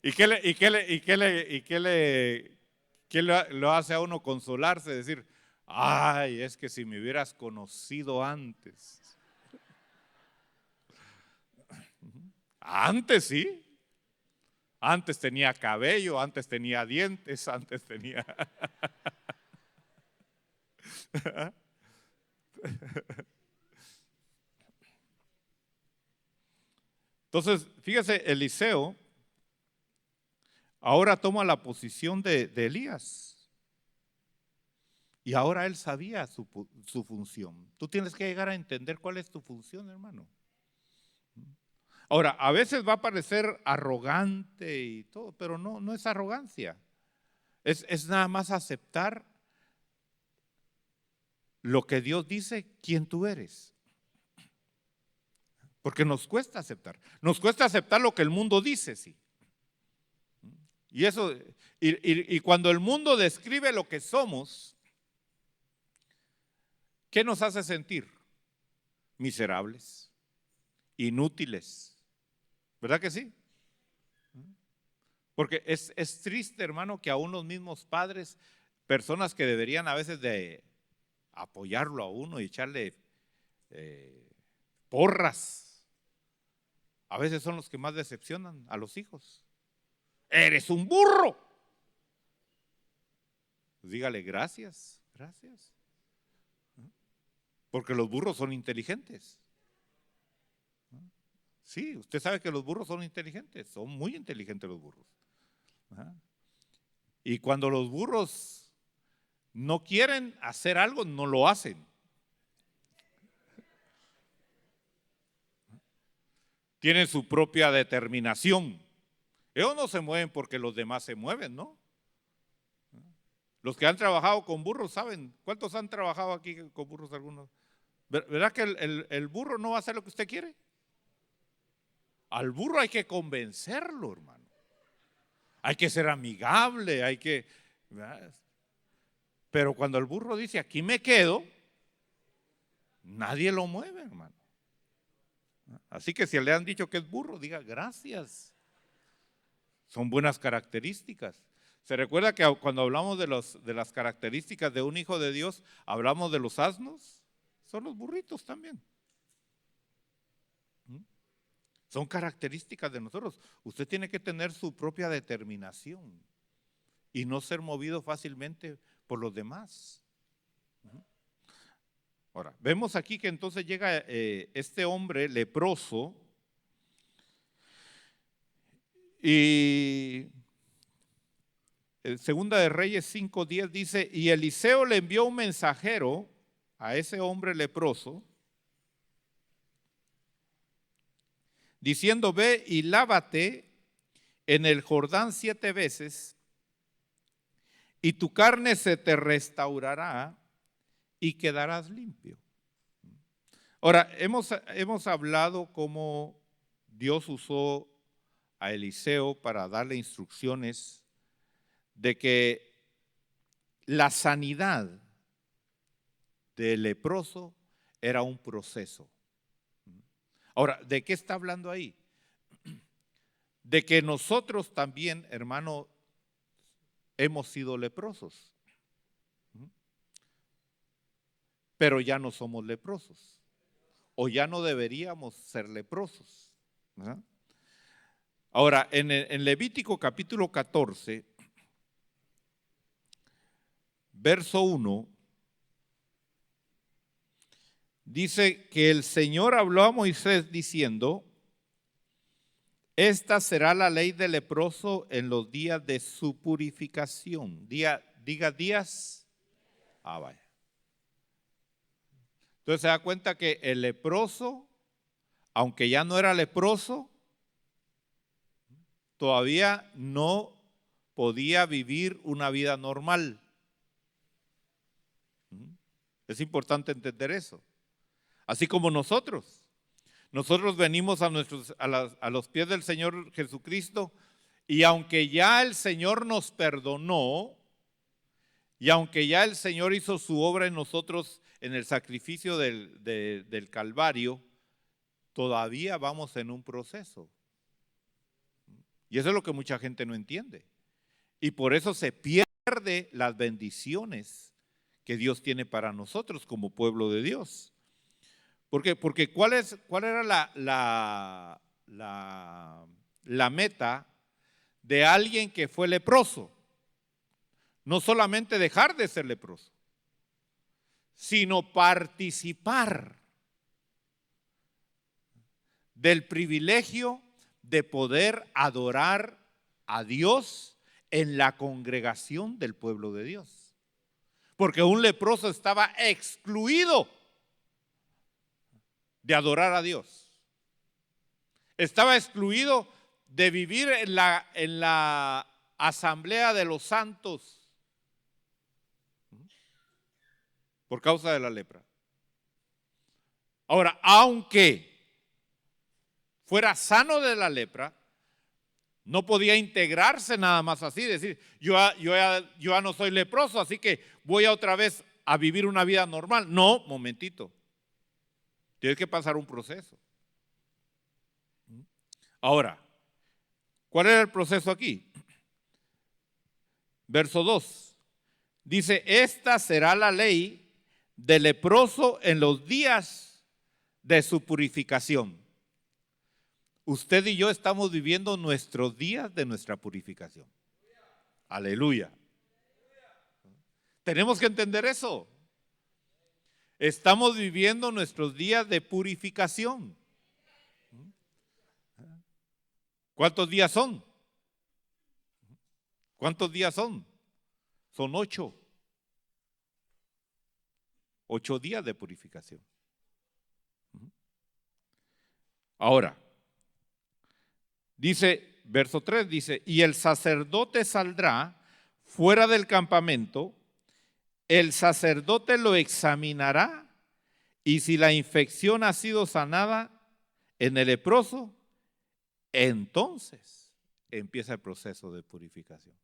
¿Qué lo hace a uno consolarse? Decir, ay, es que si me hubieras conocido antes. Antes sí. Antes tenía cabello, antes tenía dientes, antes tenía... Entonces, fíjese, Eliseo ahora toma la posición de Elías. Y ahora él sabía su función. Tú tienes que llegar a entender cuál es tu función, hermano. Ahora, a veces va a parecer arrogante y todo, pero no es arrogancia. Es nada más aceptar lo que Dios dice, quién tú eres. Porque nos cuesta aceptar. Nos cuesta aceptar lo que el mundo dice, sí. Y eso, y cuando el mundo describe lo que somos, ¿qué nos hace sentir? Miserables, inútiles. ¿Verdad que sí? Porque es triste, hermano, que aún los mismos padres, personas que deberían a veces de apoyarlo a uno y echarle porras, a veces son los que más decepcionan a los hijos. ¡Eres un burro! Pues dígale gracias, gracias. Porque los burros son inteligentes. Sí, usted sabe que los burros son inteligentes, son muy inteligentes los burros. Y cuando los burros no quieren hacer algo, no lo hacen. Tienen su propia determinación. Ellos no se mueven porque los demás se mueven, ¿no? Los que han trabajado con burros saben. ¿Cuántos han trabajado aquí con burros algunos? ¿Verdad que el burro no va a hacer lo que usted quiere? Al burro hay que convencerlo, hermano. Hay que ser amigable, hay que... ¿verdad? Pero cuando el burro dice, aquí me quedo, nadie lo mueve, hermano. Así que si le han dicho que es burro, diga gracias. Son buenas características. ¿Se recuerda que cuando hablamos de las características de un hijo de Dios, hablamos de los asnos? Son los burritos también. Son características de nosotros. Usted tiene que tener su propia determinación y no ser movido fácilmente por los demás. Ahora, vemos aquí que entonces llega este hombre leproso y Segunda de Reyes 5:10 dice, y Eliseo le envió un mensajero a ese hombre leproso, diciendo, ve y lávate en el Jordán 7 veces y tu carne se te restaurará y quedarás limpio. Ahora, hemos hablado cómo Dios usó a Eliseo para darle instrucciones de que la sanidad del leproso era un proceso. Ahora, ¿de qué está hablando ahí? De que nosotros también, hermano, hemos sido leprosos. Pero ya no somos leprosos. O ya no deberíamos ser leprosos. ¿Verdad? Ahora, en Levítico capítulo 14, verso 1, dice que el Señor habló a Moisés diciendo, esta será la ley del leproso en los días de su purificación. Diga días. Vaya. Entonces se da cuenta que el leproso, aunque ya no era leproso, todavía no podía vivir una vida normal. Es importante entender eso. Así como nosotros venimos a los pies del Señor Jesucristo, y aunque ya el Señor nos perdonó, y aunque ya el Señor hizo su obra en nosotros en el sacrificio del Calvario, todavía vamos en un proceso. Y eso es lo que mucha gente no entiende. Y por eso se pierde las bendiciones que Dios tiene para nosotros como pueblo de Dios. Porque ¿cuál era la meta de alguien que fue leproso? No solamente dejar de ser leproso, sino participar del privilegio de poder adorar a Dios en la congregación del pueblo de Dios. Porque un leproso estaba excluido de adorar a Dios. Estaba excluido de vivir en la asamblea de los santos por causa de la lepra. Ahora, aunque fuera sano de la lepra, no podía integrarse nada más así, decir, yo ya no soy leproso, así que voy a otra vez a vivir una vida normal. No, momentito. Tienes que pasar un proceso. Ahora, ¿cuál era el proceso aquí? Verso 2. Dice, esta será la ley del leproso en los días de su purificación. Usted y yo estamos viviendo nuestros días de nuestra purificación. Aleluya. Tenemos que entender eso. Estamos viviendo nuestros días de purificación. ¿Cuántos días son? ¿Cuántos días son? Son 8. 8 días de purificación. Ahora, dice, verso 3 dice, y el sacerdote saldrá fuera del campamento, el sacerdote lo examinará, y si la infección ha sido sanada en el leproso, entonces empieza el proceso de purificación.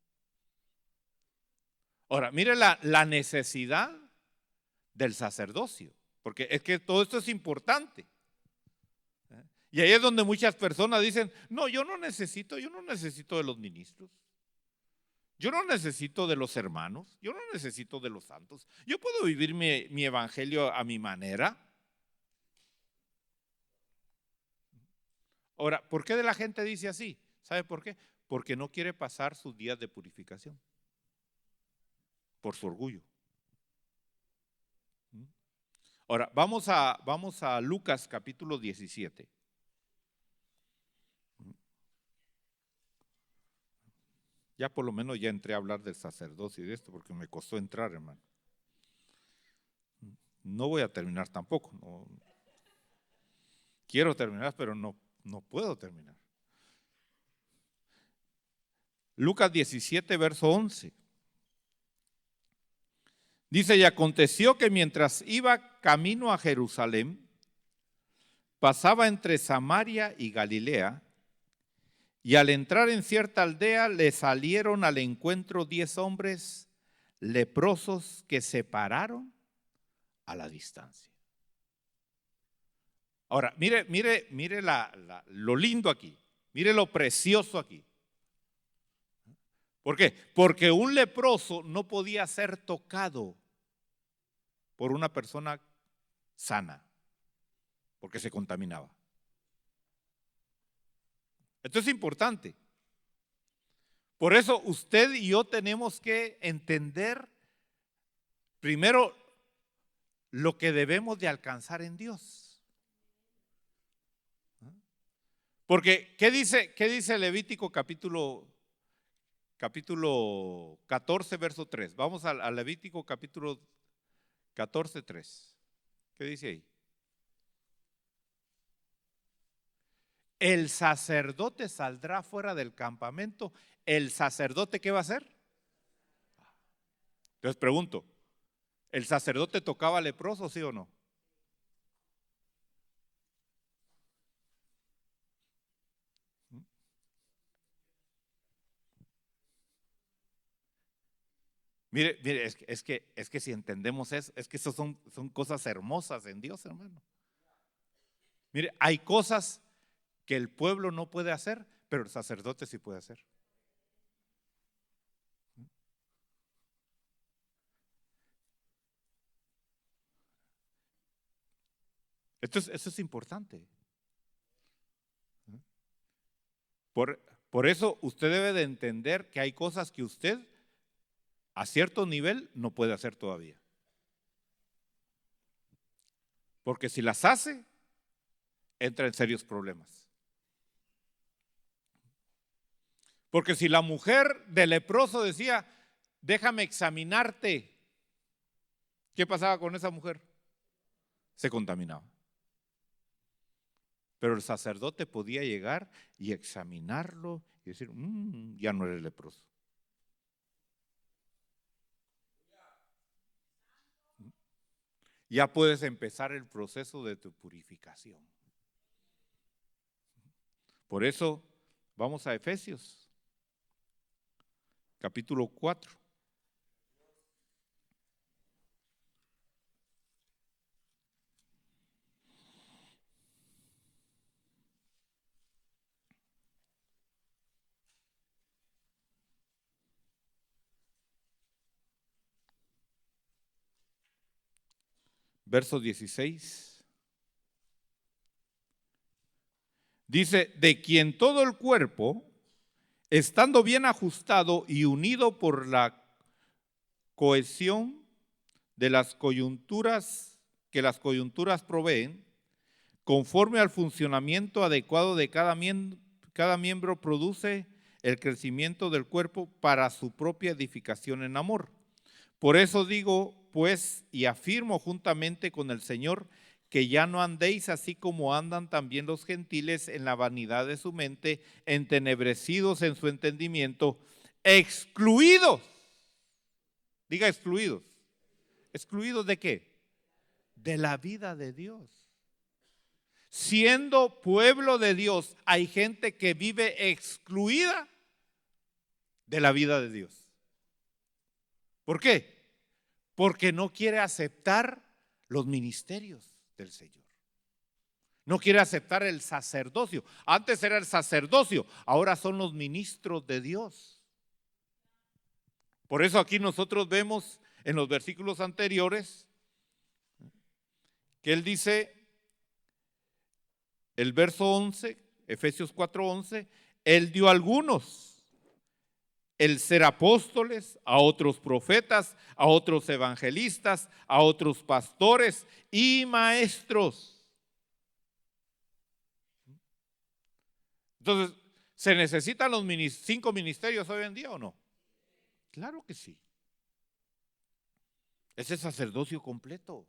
Ahora, mire la necesidad del sacerdocio, porque es que todo esto es importante. Y ahí es donde muchas personas dicen, no, yo no necesito de los ministros, yo no necesito de los hermanos, yo no necesito de los santos, yo puedo vivir mi evangelio a mi manera. Ahora, ¿por qué la gente dice así? ¿Sabe por qué? Porque no quiere pasar sus días de purificación, por su orgullo. Ahora, vamos a Lucas capítulo 17. Ya por lo menos ya entré a hablar del sacerdocio y de esto porque me costó entrar, hermano. No voy a terminar tampoco. No. Quiero terminar, pero no puedo terminar. Lucas 17, verso 11. Dice, y aconteció que mientras iba camino a Jerusalén, pasaba entre Samaria y Galilea, y al entrar en cierta aldea le salieron al encuentro 10 hombres leprosos que se pararon a la distancia. Ahora, mire lo lindo aquí, mire lo precioso aquí. ¿Por qué? Porque un leproso no podía ser tocado por una persona sana, porque se contaminaba. Esto es importante. Por eso usted y yo tenemos que entender primero lo que debemos de alcanzar en Dios. Porque, ¿qué dice Levítico capítulo 14, verso 3? Vamos a Levítico capítulo 14, 3. ¿Qué dice ahí? El sacerdote saldrá fuera del campamento. ¿El sacerdote qué va a hacer? Entonces pregunto, ¿el sacerdote tocaba leproso, sí o no? Mire, es que si entendemos eso, es que eso son cosas hermosas en Dios, hermano. Mire, hay cosas que el pueblo no puede hacer, pero el sacerdote sí puede hacer. Eso es importante. Por eso usted debe de entender que hay cosas que usted a cierto nivel no puede hacer todavía. Porque si las hace, entra en serios problemas. Porque si la mujer del leproso decía, déjame examinarte, ¿qué pasaba con esa mujer? Se contaminaba. Pero el sacerdote podía llegar y examinarlo y decir, ya no eres leproso. Ya puedes empezar el proceso de tu purificación. Por eso vamos a Efesios, capítulo 4. Verso 16. Dice, de quien todo el cuerpo, estando bien ajustado y unido por la cohesión de las coyunturas que las coyunturas proveen, conforme al funcionamiento adecuado de cada miembro produce el crecimiento del cuerpo para su propia edificación en amor. Por eso digo, pues, y afirmo juntamente con el Señor, que ya no andéis así como andan también los gentiles en la vanidad de su mente, entenebrecidos en su entendimiento, excluidos. Diga excluidos. ¿Excluidos de qué? De la vida de Dios. Siendo pueblo de Dios, hay gente que vive excluida de la vida de Dios. ¿Por qué? Porque no quiere aceptar los ministerios del Señor. No quiere aceptar el sacerdocio. Antes era el sacerdocio, ahora son los ministros de Dios. Por eso aquí nosotros vemos en los versículos anteriores que él dice, el verso 11, Efesios 4:11, él dio a algunos el ser apóstoles, a otros profetas, a otros evangelistas, a otros pastores y maestros. Entonces, ¿se necesitan los 5 ministerios hoy en día o no? Claro que sí. Ese sacerdocio completo.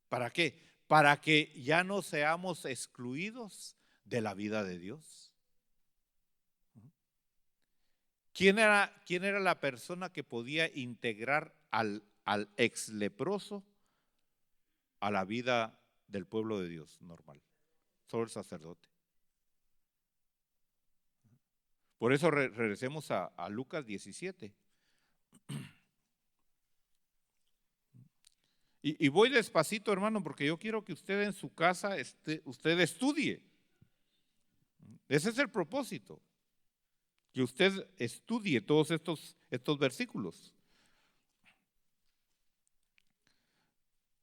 ¿Para qué? Para que ya no seamos excluidos de la vida de Dios. ¿Quién era la persona que podía integrar al ex leproso a la vida del pueblo de Dios normal? Solo el sacerdote. Por eso regresemos a Lucas 17. Y voy despacito, hermano, porque yo quiero que usted en su casa usted estudie. Ese es el propósito. Que usted estudie todos estos versículos.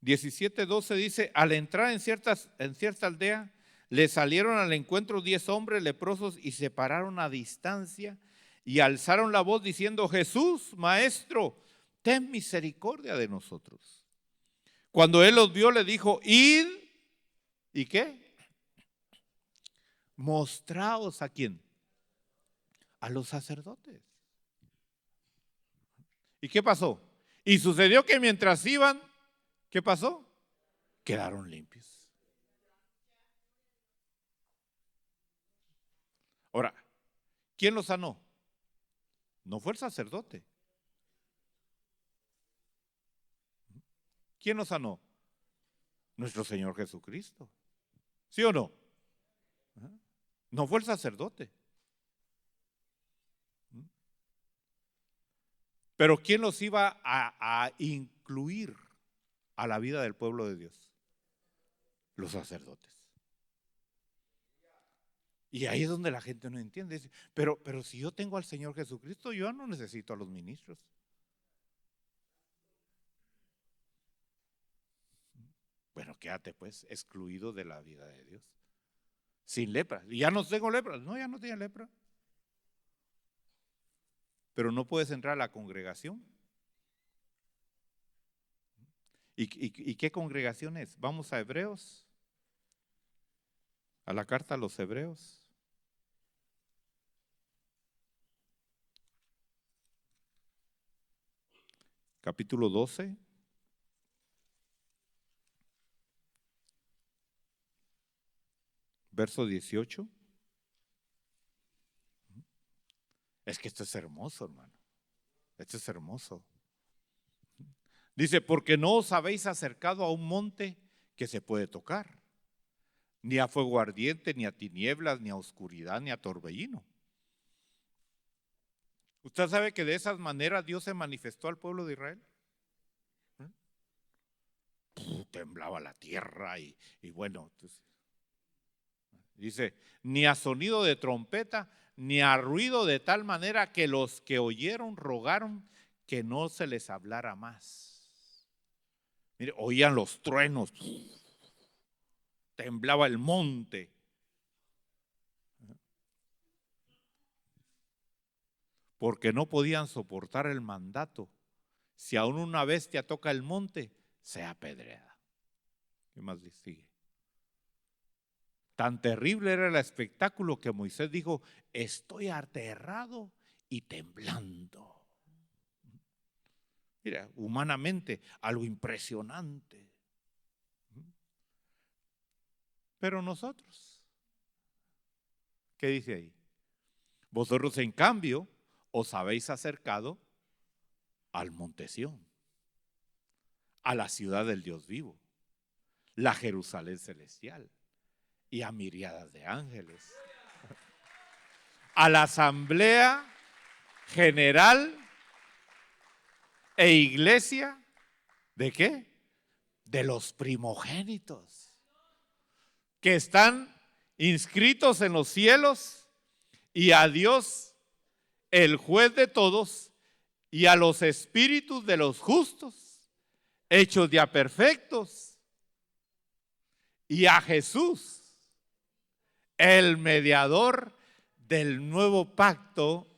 17:12 dice, al entrar en cierta aldea, le salieron al encuentro 10 hombres leprosos y se pararon a distancia y alzaron la voz diciendo, Jesús, Maestro, ten misericordia de nosotros. Cuando él los vio, le dijo, id, ¿y qué? mostraos a quién, a los sacerdotes. ¿Y qué pasó? Y sucedió que mientras iban, ¿qué pasó? Quedaron limpios. Ahora, ¿quién los sanó? No fue el sacerdote. ¿Quién los sanó? Nuestro Señor Jesucristo. ¿Sí o no? No fue el sacerdote. Pero ¿quién los iba a incluir a la vida del pueblo de Dios? Los sacerdotes. Y ahí es donde la gente no entiende. Dice, pero si yo tengo al Señor Jesucristo, yo no necesito a los ministros. Bueno, quédate pues excluido de la vida de Dios. Sin lepra. ¿Y ya no tengo lepra? No, ya no tiene lepra. Pero no puedes entrar a la congregación. ¿Y qué congregación es? Vamos a Hebreos, a la carta a los Hebreos. Capítulo 12. Verso 18. Es que esto es hermoso, hermano. Esto es hermoso. Dice, porque no os habéis acercado a un monte que se puede tocar, ni a fuego ardiente, ni a tinieblas, ni a oscuridad, ni a torbellino. ¿Usted sabe que de esas maneras Dios se manifestó al pueblo de Israel? Temblaba la tierra y bueno, entonces, dice, ni a sonido de trompeta, ni a ruido, de tal manera que los que oyeron rogaron que no se les hablara más. Mire, oían los truenos, temblaba el monte. Porque no podían soportar el mandato. Si aún una bestia toca el monte, sea apedreada. ¿Qué más sigue? Tan terrible era el espectáculo que Moisés dijo, estoy aterrado y temblando. Mira, humanamente, algo impresionante. Pero nosotros, ¿qué dice ahí? Vosotros en cambio os habéis acercado al monte Sión, a la ciudad del Dios vivo, la Jerusalén celestial y a miríadas de ángeles, a la asamblea general e iglesia, ¿de qué? De los primogénitos que están inscritos en los cielos, y a Dios, el juez de todos, y a los espíritus de los justos, hechos ya perfectos, y a Jesús, el mediador del nuevo pacto,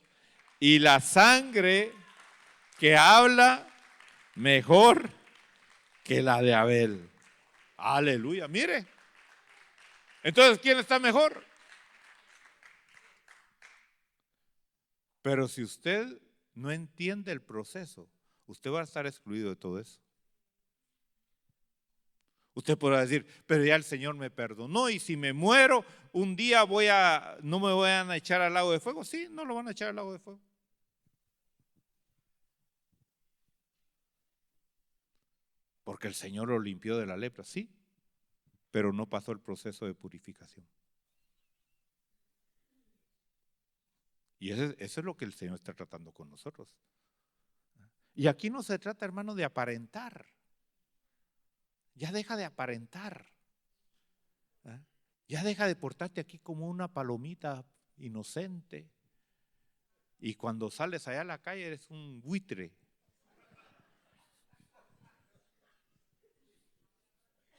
y la sangre que habla mejor que la de Abel. Aleluya, mire. Entonces, ¿quién está mejor? Pero si usted no entiende el proceso, usted va a estar excluido de todo eso. Usted podrá decir, pero ya el Señor me perdonó y si me muero, un día no me van a echar al lago de fuego. Sí, no lo van a echar al lago de fuego. Porque el Señor lo limpió de la lepra, sí, pero no pasó el proceso de purificación. Y eso es lo que el Señor está tratando con nosotros. Y aquí no se trata, hermano, de aparentar. Ya deja de aparentar. Ya deja de portarte aquí como una palomita inocente. Y cuando sales allá a la calle eres un buitre.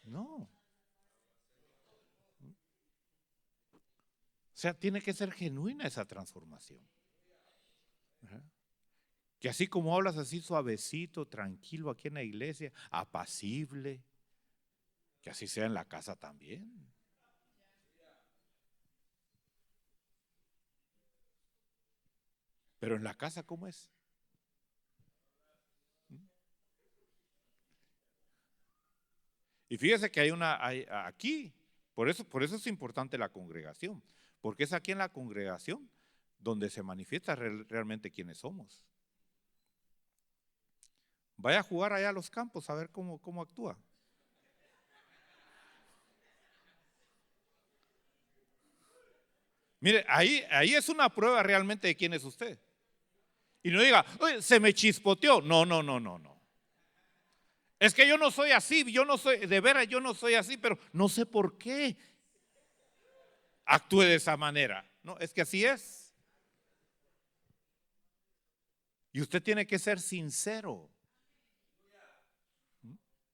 No. O sea, tiene que ser genuina esa transformación. Que así como hablas así suavecito, tranquilo aquí en la iglesia, apacible, que así sea en la casa también. Pero en la casa, ¿cómo es? Y fíjese que hay aquí, por eso es importante la congregación, porque es aquí en la congregación donde se manifiesta realmente quiénes somos. Vaya a jugar allá a los campos a ver cómo actúa. Mire, ahí es una prueba realmente de quién es usted. Y no diga, oye, se me chispoteó. No. Es que yo no soy así, yo no soy, de veras yo no soy así, pero no sé por qué actúe de esa manera. No, es que así es. Y usted tiene que ser sincero.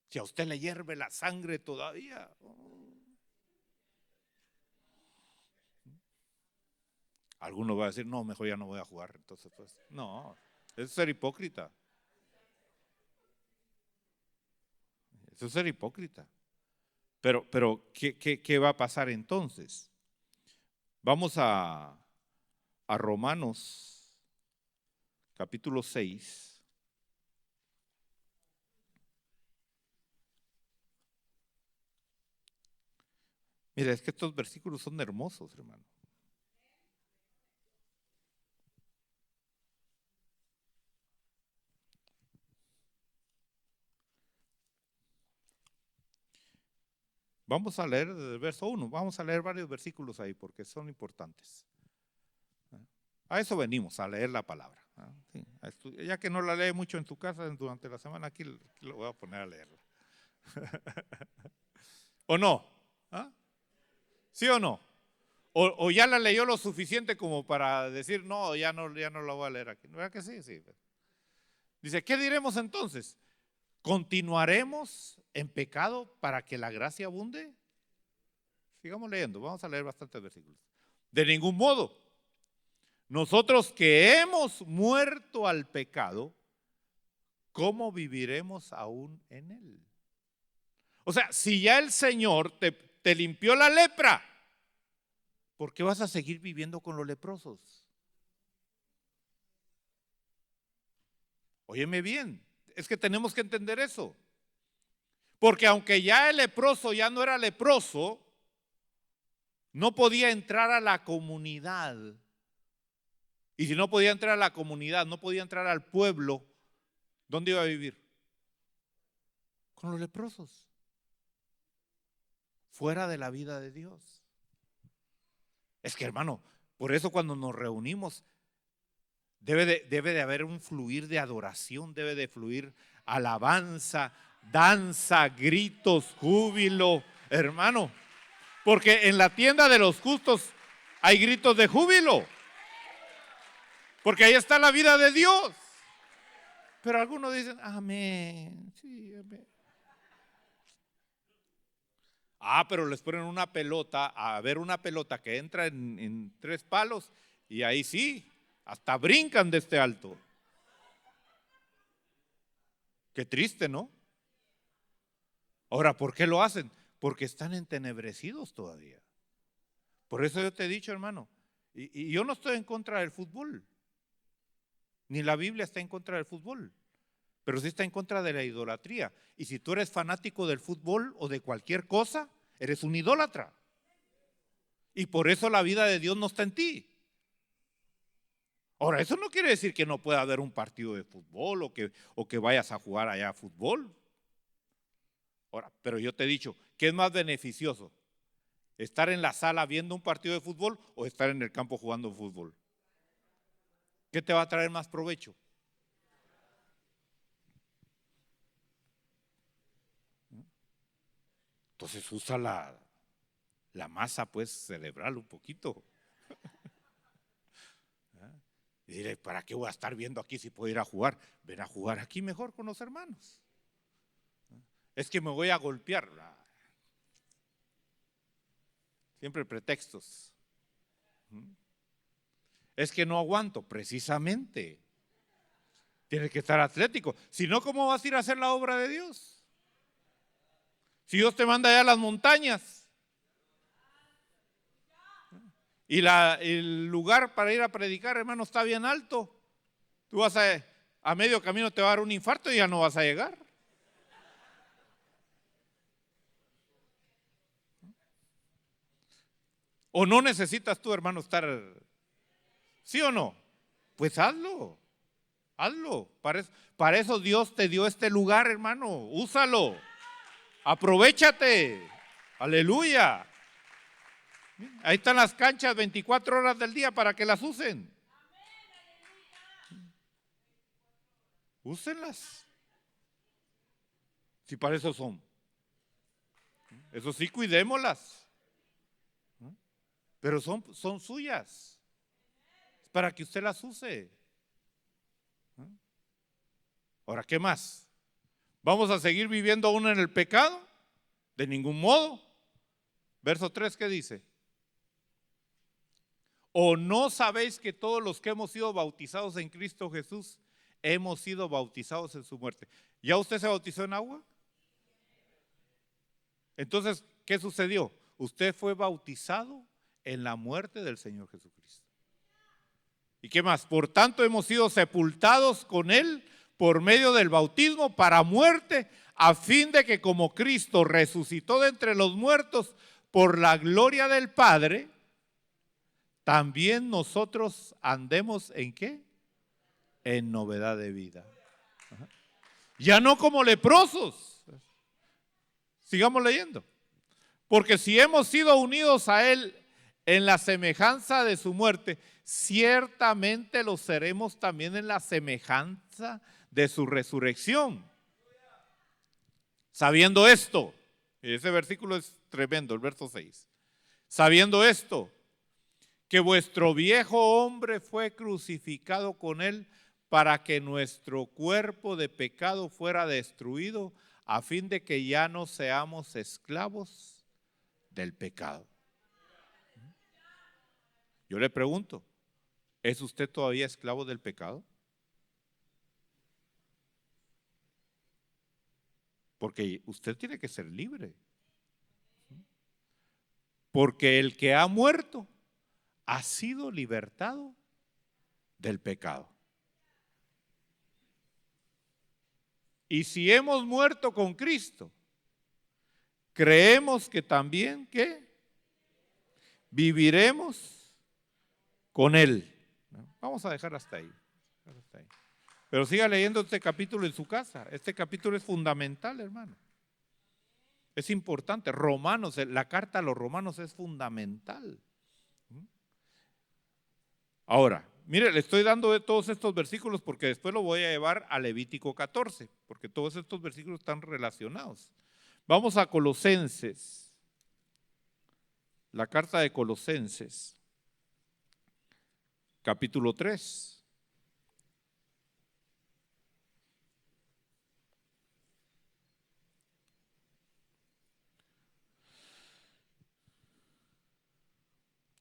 Si a usted le hierve la sangre todavía. Alguno va a decir, no, mejor ya no voy a jugar. Entonces, pues, no, eso es ser hipócrita. Eso es ser hipócrita. Pero ¿qué va a pasar entonces? Vamos a Romanos capítulo 6. Mira, es que estos versículos son hermosos, hermano. Vamos a leer desde el verso 1, vamos a leer varios versículos ahí porque son importantes. A eso venimos, a leer la palabra. Sí, ya que no la lee mucho en su casa durante la semana, aquí lo voy a poner a leerla. ¿O no? ¿Ah? ¿Sí o no? O ya la leyó lo suficiente como para decir, no, ya no la voy a leer aquí. ¿Verdad que sí? Sí. Dice, ¿qué diremos entonces? ¿Continuaremos en pecado para que la gracia abunde? Sigamos leyendo, vamos a leer bastantes versículos. De ningún modo. Nosotros que hemos muerto al pecado, ¿cómo viviremos aún en él? O sea, si ya el Señor te limpió la lepra, ¿por qué vas a seguir viviendo con los leprosos? Óyeme bien, es que tenemos que entender eso. Porque aunque ya el leproso ya no era leproso, no podía entrar a la comunidad. Y si no podía entrar a la comunidad, no podía entrar al pueblo, ¿dónde iba a vivir? Con los leprosos. Fuera de la vida de Dios. Es que, hermano, por eso cuando nos reunimos debe de haber un fluir de adoración, debe de fluir alabanza, danza, gritos, júbilo, hermano. Porque en la tienda de los justos hay gritos de júbilo. Porque ahí está la vida de Dios. Pero algunos dicen, amén, sí, amén. Pero les ponen una pelota, a ver una pelota que entra en 3 palos y ahí sí, hasta brincan de este alto. Qué triste, ¿no? Ahora, ¿por qué lo hacen? Porque están entenebrecidos todavía. Por eso yo te he dicho, hermano, y yo no estoy en contra del fútbol, ni la Biblia está en contra del fútbol, pero sí está en contra de la idolatría. Y si tú eres fanático del fútbol o de cualquier cosa, eres un idólatra. Y por eso la vida de Dios no está en ti. Ahora, eso no quiere decir que no pueda haber un partido de fútbol o que vayas a jugar allá a fútbol. Ahora, pero yo te he dicho, ¿qué es más beneficioso? ¿Estar en la sala viendo un partido de fútbol o estar en el campo jugando fútbol? ¿Qué te va a traer más provecho? Entonces usa la masa pues cerebral un poquito. Y diré, ¿para qué voy a estar viendo aquí si puedo ir a jugar? Ven a jugar aquí mejor con los hermanos. Es que me voy a golpear. Siempre pretextos. Es que no aguanto, precisamente. Tienes que estar atlético. Si no, ¿cómo vas a ir a hacer la obra de Dios? Si Dios te manda allá a las montañas Y el lugar para ir a predicar, hermano, está bien alto. Tú vas a medio camino te va a dar un infarto y ya no vas a llegar. ¿O no necesitas tú, hermano, estar? ¿Sí o no? Pues hazlo. Hazlo. Para eso Dios te dio este lugar, hermano. Úsalo. Aprovechate. Aleluya. Ahí están las canchas 24 horas del día para que las usen. Úsenlas. Si para eso son. Eso sí, cuidémoslas. Pero son suyas. Es para que usted las use. Ahora, ¿qué más? ¿Vamos a seguir viviendo aún en el pecado? De ningún modo. Verso 3, ¿qué dice? ¿O no sabéis que todos los que hemos sido bautizados en Cristo Jesús hemos sido bautizados en su muerte? ¿Ya usted se bautizó en agua? Entonces, ¿qué sucedió? Usted fue bautizado en la muerte del Señor Jesucristo. ¿Y qué más? Por tanto, hemos sido sepultados con Él por medio del bautismo para muerte, a fin de que como Cristo resucitó de entre los muertos por la gloria del Padre, también nosotros andemos ¿en qué? En novedad de vida. Ya no como leprosos. Sigamos leyendo. Porque si hemos sido unidos a Él en la semejanza de su muerte, ciertamente lo seremos también en la semejanza de su resurrección. Sabiendo esto, y ese versículo es tremendo, el verso 6. Sabiendo esto, que vuestro viejo hombre fue crucificado con Él para que nuestro cuerpo de pecado fuera destruido, a fin de que ya no seamos esclavos del pecado. Yo le pregunto, ¿es usted todavía esclavo del pecado? Porque usted tiene que ser libre. Porque el que ha muerto ha sido libertado del pecado. Y si hemos muerto con Cristo, creemos que también ¿qué? Viviremos con Él. Vamos a dejar hasta ahí. Pero siga leyendo este capítulo en su casa. Este capítulo es fundamental, hermano. Es importante. Romanos, la carta a los romanos es fundamental. Ahora, mire, le estoy dando de todos estos versículos porque después lo voy a llevar a Levítico 14, porque todos estos versículos están relacionados. Vamos a Colosenses, la carta de Colosenses, capítulo 3.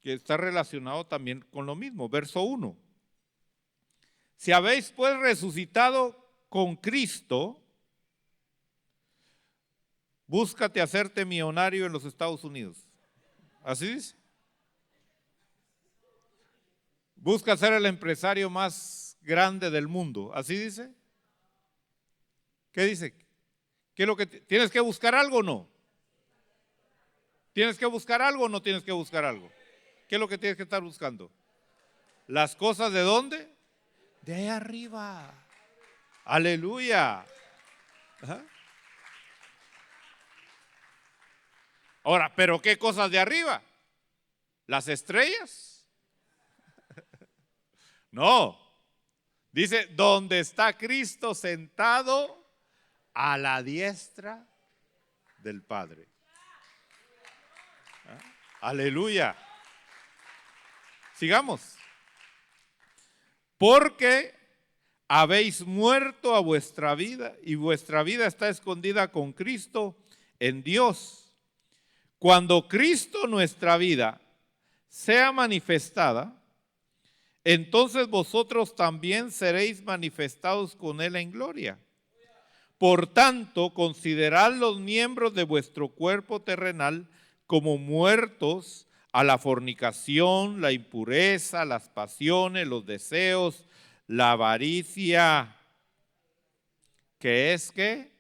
Que está relacionado también con lo mismo, verso 1. Si habéis pues resucitado con Cristo, búscate hacerte millonario en los Estados Unidos. ¿Así dice? Busca ser el empresario más grande del mundo. ¿Así dice? ¿Qué dice? ¿Qué es lo que tienes que buscar algo o no? ¿Tienes que buscar algo o no tienes que buscar algo? ¿Qué es lo que tienes que estar buscando? ¿Las cosas de dónde? De ahí arriba. Aleluya. Ajá. Ahora, ¿pero qué cosas de arriba? ¿Las estrellas? No. Dice, donde está Cristo sentado a la diestra del Padre. ¿Ah? Aleluya. Sigamos. Porque habéis muerto a vuestra vida y vuestra vida está escondida con Cristo en Dios. Cuando Cristo, nuestra vida, sea manifestada, entonces vosotros también seréis manifestados con Él en gloria. Por tanto, considerad los miembros de vuestro cuerpo terrenal como muertos a la fornicación, la impureza, las pasiones, los deseos, la avaricia, que es que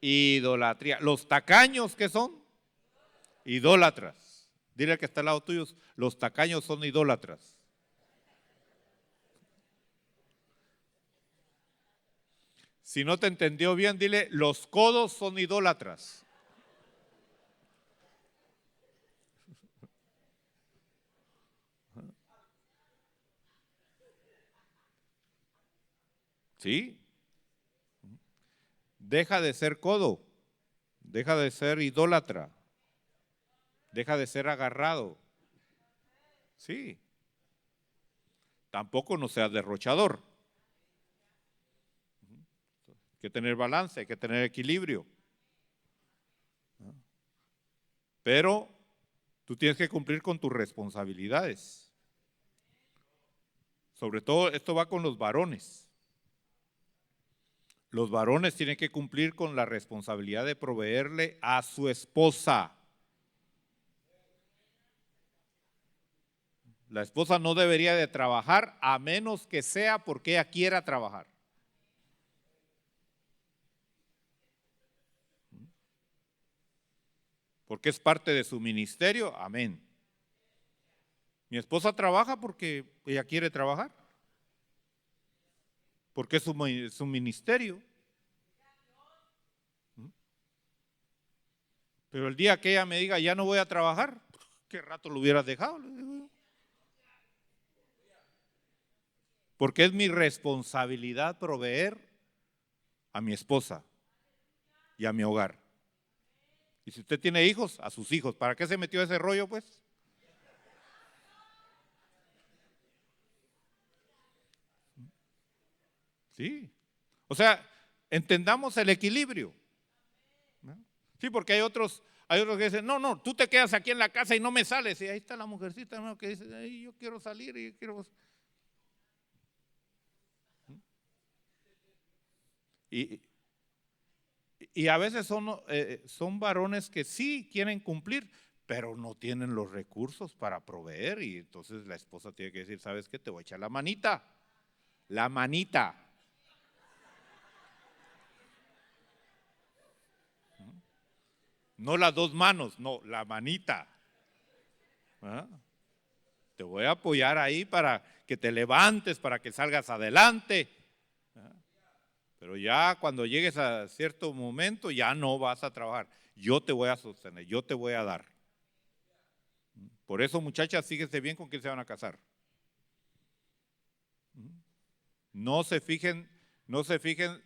idolatría. Los tacaños, ¿qué son? Idólatras. Dile al que está al lado tuyo, los tacaños son idólatras. Si no te entendió bien, dile, los codos son idólatras. ¿Sí? Deja de ser codo, deja de ser idólatra, deja de ser agarrado. Sí. Tampoco no seas derrochador. Hay que tener balance, hay que tener equilibrio. Pero tú tienes que cumplir con tus responsabilidades. Sobre todo esto va con los varones. Los varones tienen que cumplir con la responsabilidad de proveerle a su esposa. La esposa no debería de trabajar a menos que sea porque ella quiera trabajar. Porque es parte de su ministerio, amén. Mi esposa trabaja porque ella quiere trabajar. Porque es su ministerio. Pero el día que ella me diga, ya no voy a trabajar, ¿qué rato lo hubieras dejado? Porque es mi responsabilidad proveer a mi esposa y a mi hogar. Y si usted tiene hijos, a sus hijos. ¿Para qué se metió ese rollo, pues? Sí. O sea, entendamos el equilibrio. ¿No? Sí, porque hay otros que dicen, no, tú te quedas aquí en la casa y no me sales. Y ahí está la mujercita, hermano, que dice, ay, yo quiero salir y quiero. Y a veces son varones que sí quieren cumplir, pero no tienen los recursos para proveer. Y entonces la esposa tiene que decir, ¿sabes qué? Te voy a echar la manita. La manita. No las dos manos, no, la manita. ¿Ah? Te voy a apoyar ahí para que te levantes, para que salgas adelante. ¿Ah? Pero ya cuando llegues a cierto momento ya no vas a trabajar. Yo te voy a sostener, yo te voy a dar. Por eso, muchachas, fíjense bien con quién se van a casar. No se fijen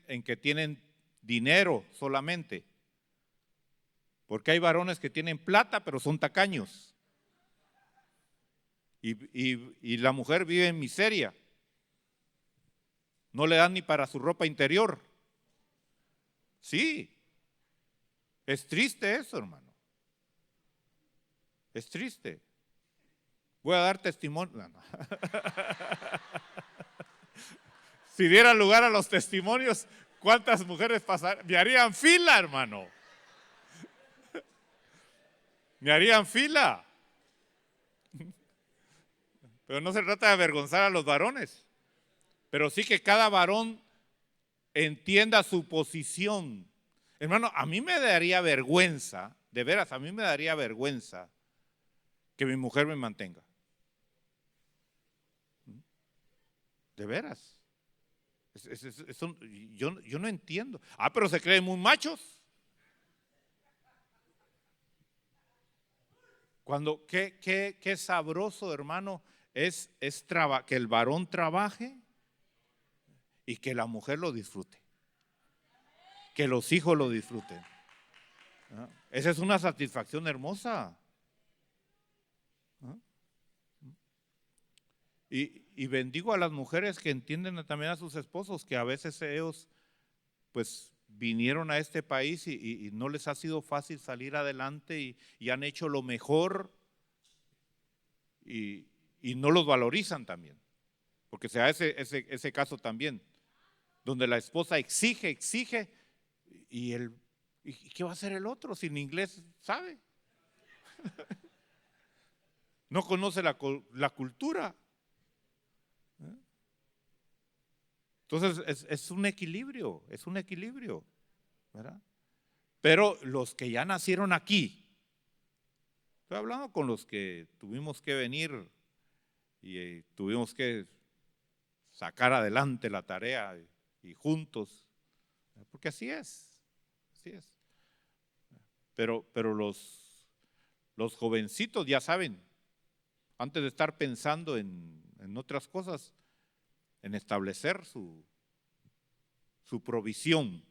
en que tienen dinero solamente. Porque hay varones que tienen plata, pero son tacaños. Y la mujer vive en miseria. No le dan ni para su ropa interior. Sí. Es triste eso, hermano. Es triste. Voy a dar testimonio. No. Si diera lugar a los testimonios, ¿cuántas mujeres pasarían? Me harían fila, hermano. Me harían fila. Pero no se trata de avergonzar a los varones, pero sí que cada varón entienda su posición. Hermano, a mí me daría vergüenza, de veras, a mí me daría vergüenza que mi mujer me mantenga. De veras. Yo no entiendo. Pero se creen muy machos. Cuando, qué sabroso, hermano, es que el varón trabaje y que la mujer lo disfrute. Que los hijos lo disfruten. ¿Ah? Esa es una satisfacción hermosa. ¿Ah? Y bendigo a las mujeres que entienden también a sus esposos, que a veces ellos pues vinieron a este país y no les ha sido fácil salir adelante y han hecho lo mejor y no los valorizan también. Porque se da ese caso también, donde la esposa exige y ¿qué va a hacer el otro si en inglés sabe? no conoce la cultura. Entonces es un equilibrio, ¿verdad? Pero los que ya nacieron aquí, estoy hablando con los que tuvimos que venir y tuvimos que sacar adelante la tarea y juntos, porque así es. Pero los jovencitos ya saben, antes de estar pensando en otras cosas, en establecer su provisión,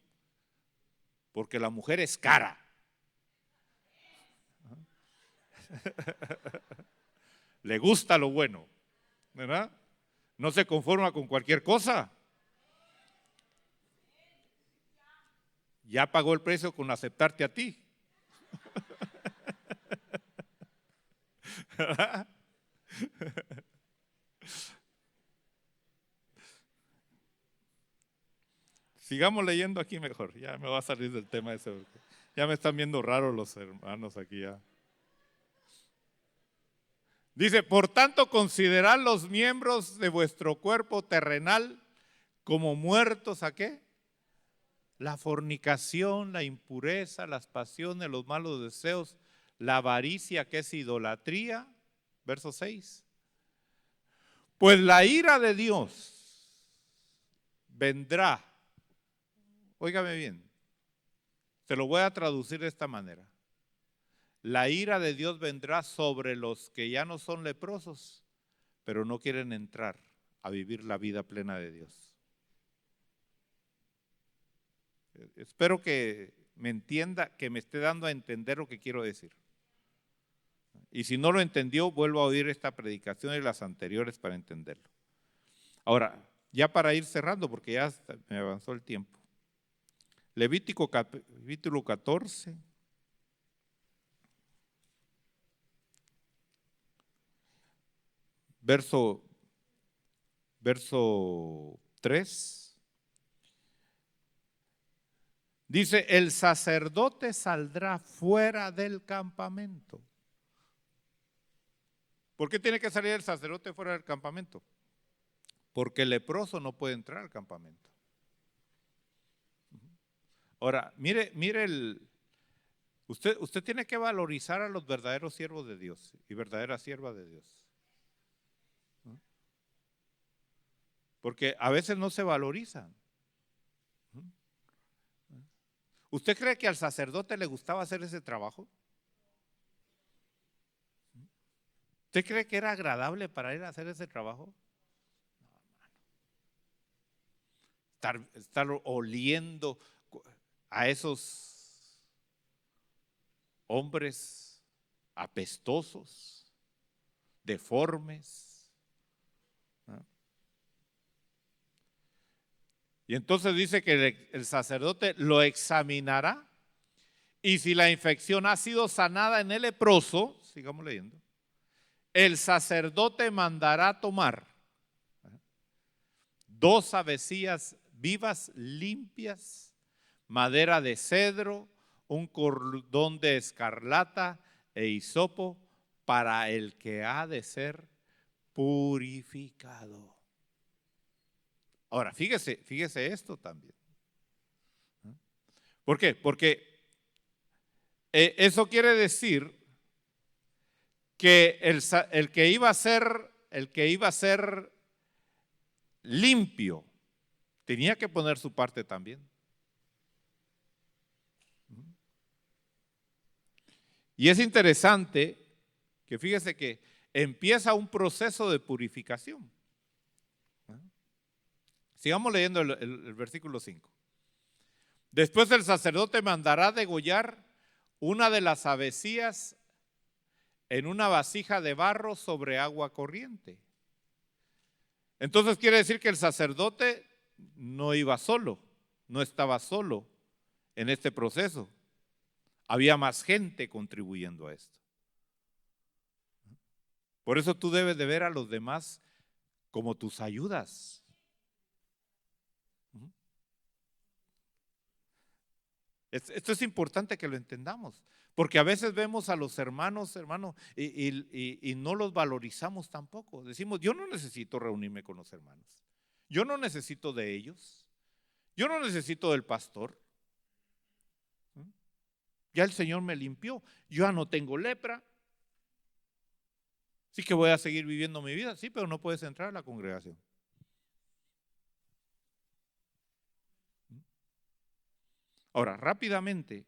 porque la mujer es cara. Le gusta lo bueno, ¿verdad? No se conforma con cualquier cosa. Ya pagó el precio con aceptarte a ti. Sigamos leyendo aquí mejor. Ya me va a salir del tema ese. Ya me están viendo raros los hermanos aquí ya. Dice, por tanto, considerad los miembros de vuestro cuerpo terrenal como muertos ¿a qué? La fornicación, la impureza, las pasiones, los malos deseos, la avaricia, que es idolatría. Verso 6. Pues la ira de Dios vendrá. Óigame bien, te lo voy a traducir de esta manera. La ira de Dios vendrá sobre los que ya no son leprosos, pero no quieren entrar a vivir la vida plena de Dios. Espero que me entienda, que me esté dando a entender lo que quiero decir. Y si no lo entendió, vuelvo a oír esta predicación y las anteriores para entenderlo. Ahora, ya para ir cerrando, porque ya me avanzó el tiempo. Levítico capítulo 14. Verso 3. Dice, el sacerdote saldrá fuera del campamento. ¿Por qué tiene que salir el sacerdote fuera del campamento? Porque el leproso no puede entrar al campamento. Ahora, mire usted tiene que valorizar a los verdaderos siervos de Dios y verdaderas siervas de Dios. Porque a veces no se valorizan. ¿Usted cree que al sacerdote le gustaba hacer ese trabajo? ¿Usted cree que era agradable para él hacer ese trabajo? No, estar oliendo a esos hombres apestosos, deformes. Y entonces dice que el sacerdote lo examinará y si la infección ha sido sanada en el leproso, sigamos leyendo, el sacerdote mandará tomar 2 avecillas vivas, limpias, madera de cedro, un cordón de escarlata e hisopo para el que ha de ser purificado. Ahora, fíjese esto también. ¿Por qué? Porque eso quiere decir que el que iba a ser limpio tenía que poner su parte también. Y es interesante que fíjese que empieza un proceso de purificación. Sigamos leyendo el versículo 5. Después el sacerdote mandará degollar una de las avecillas en una vasija de barro sobre agua corriente. Entonces quiere decir que el sacerdote no iba solo, no estaba solo en este proceso. Había más gente contribuyendo a esto. Por eso tú debes de ver a los demás como tus ayudas. Esto es importante que lo entendamos, porque a veces vemos a los hermanos, y no los valorizamos tampoco. Decimos, yo no necesito reunirme con los hermanos, yo no necesito de ellos, yo no necesito del pastor. Ya el Señor me limpió, yo ya no tengo lepra. Sí que voy a seguir viviendo mi vida, sí, pero no puedes entrar a la congregación. Ahora, rápidamente,